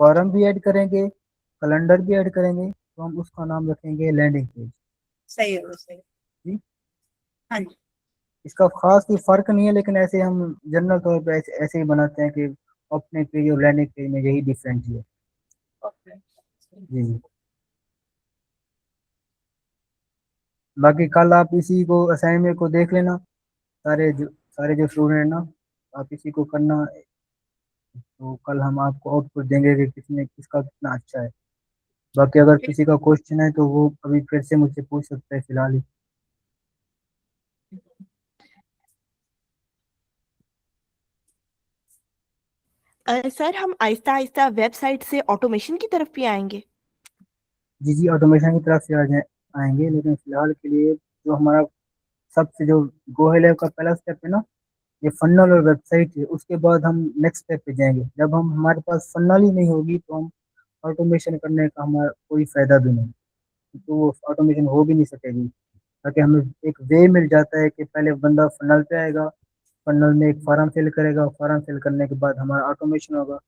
फॉर्म भी ऐड करेंगे, कैलेंडर भी ऐड करेंगे, तो हम उसका नाम रखेंगे लैंडिंग पेज। सही है वो सही है। जी। हाँ जी। इसका खास कोई फर्क नहीं है, लेकिन ऐसे हम जनरल तौर पे ऐसे ही बनाते हैं कि ओपनिंग पेज और लैंडिंग पेज में यही डिफरेंस है। ओके। जी जी। बाकी कल आप इसी को, असाइनमेंट को देख लेना, सारे जो स्टूडेंट हैं ना, आप इसी को करना, तो कल हम आपको आउटपुट देंगे कि किसने किसका कितना अच्छा है। बाकी अगर किसी का क्वेश्चन है तो वो अभी फिर से मुझसे पूछ सकते हैं फिलहाल ही। सर हम आहिस्ता आहिस्ता वेबसाइट से ऑटोमेशन की तरफ भी आएंगे। जी जी, ऑटोमेशन की तरफ से आएंगे, लेकिन फिलहाल के लिए जो हमारा सबसे जो गोल है, का पहला स्टेप है ना, ये फन्नल और वेबसाइट है, उसके बाद हम नेक्स्ट स्टेप पे जाएंगे। जब हम, हमारे पास फन्नल ही नहीं होगी तो हम ऑटोमेशन करने का हमारा कोई फायदा भी नहीं, तो वो ऑटोमेशन हो भी नहीं सकेगी। ताकि हमें एक वे मिल जाता है कि पहले बंदा फनल पे आएगा, फनल में एक फॉर्म फिल करेगा, फॉर्म फिल करने के बाद हमारा ऑटोमेशन होगा।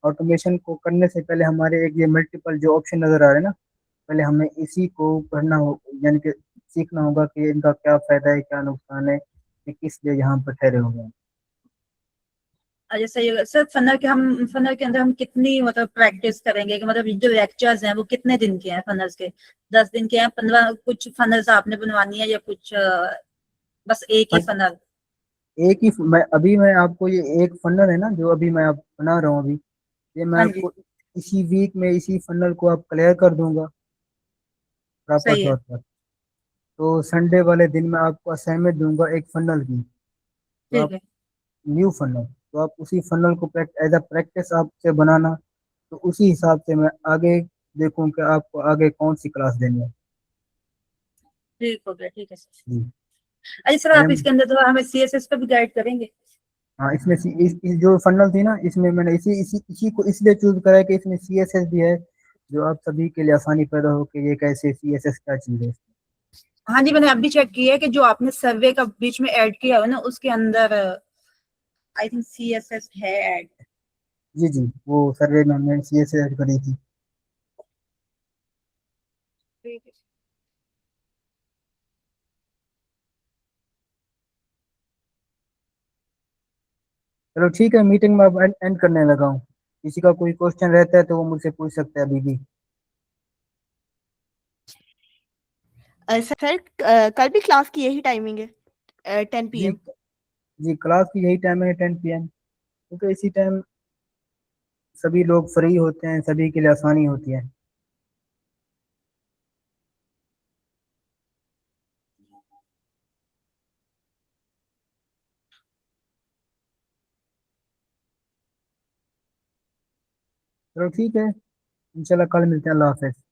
ऑटोमेशन को करने से पहले हमारे एक ये मल्टीपल जो ऑप्शन नज़र आ रहे हैं ना, पहले हमें इसी को पढ़ना हो, यानी कि सीखना होगा कि इनका क्या फ़ायदा है, क्या नुकसान है, ये किस लिए यहाँ पर ठहरे हुए हैं। अच्छा सही है सर। फनल के अंदर हम कितनी मतलब प्रैक्टिस करेंगे कि मतलब जो लेक्चर्स हैं वो कितने दिन के हैं फनल्स के? 10 दिन के हैं, 15? कुछ फनल्स आपने बनवानी है या कुछ बस एक ही फन, फनल? एक ही, मैं आपको ये एक फनल है ना जो अभी मैं आप बना रहा हूँ अभी, ये मैं हाँ जी। आपको इसी वीक में इसी फनल को आप क्लियर कर दूंगा प्रॉपर सही है। तौर पर। तो संडे वाले दिन मैं आपको असाइनमेंट दूंगा एक फनल की, तो ठीक आप, है। न्यू फनल, तो आप उसी फनल को एज अ प्रैक्टिस आपसे बनाना, तो उसी हिसाब से मैं आगे देखूं कि आपको आगे कौन सी क्लास देनी है। ठीक हो गया, ठीक है सर। जी। अच्छा सर आप मैंने, इसके अंदर तो हमें सीएसएस का भी गाइड करेंगे? हाँ, इसमें इस जो फनल थी ना, इसमें मैंने इसी को इसलिए चूज करा है कि इसमें सीएसएस भी है, जो आप सभी के लिए आसानी पैदा हो कि ये कैसे सीएसएस क्या चीज़ है। हाँ जी, मैंने अभी चेक किया है कि जो आपने सर्वे का बीच में ऐड किया है ना उसके अंदर आई थिंक सीएसएस है ऐड। जी जी, वो सर्वे में हमने सीएसएस ऐड करी थी। ठीक है। चलो ठीक है, मीटिंग में अब एंड करने लगा हूँ। किसी का कोई क्वेश्चन रहता है तो वो मुझसे पूछ सकता है अभी भी। सर कल भी क्लास की यही टाइमिंग है, 10 जी PM। जी, क्लास की यही टाइम है, 10 PM, क्योंकि इसी टाइम सभी लोग फ्री होते हैं, सभी के लिए आसानी होती है। चलो ठीक है, इंशाल्लाह कल मिलते हैं। अल्लाह हाफिज़।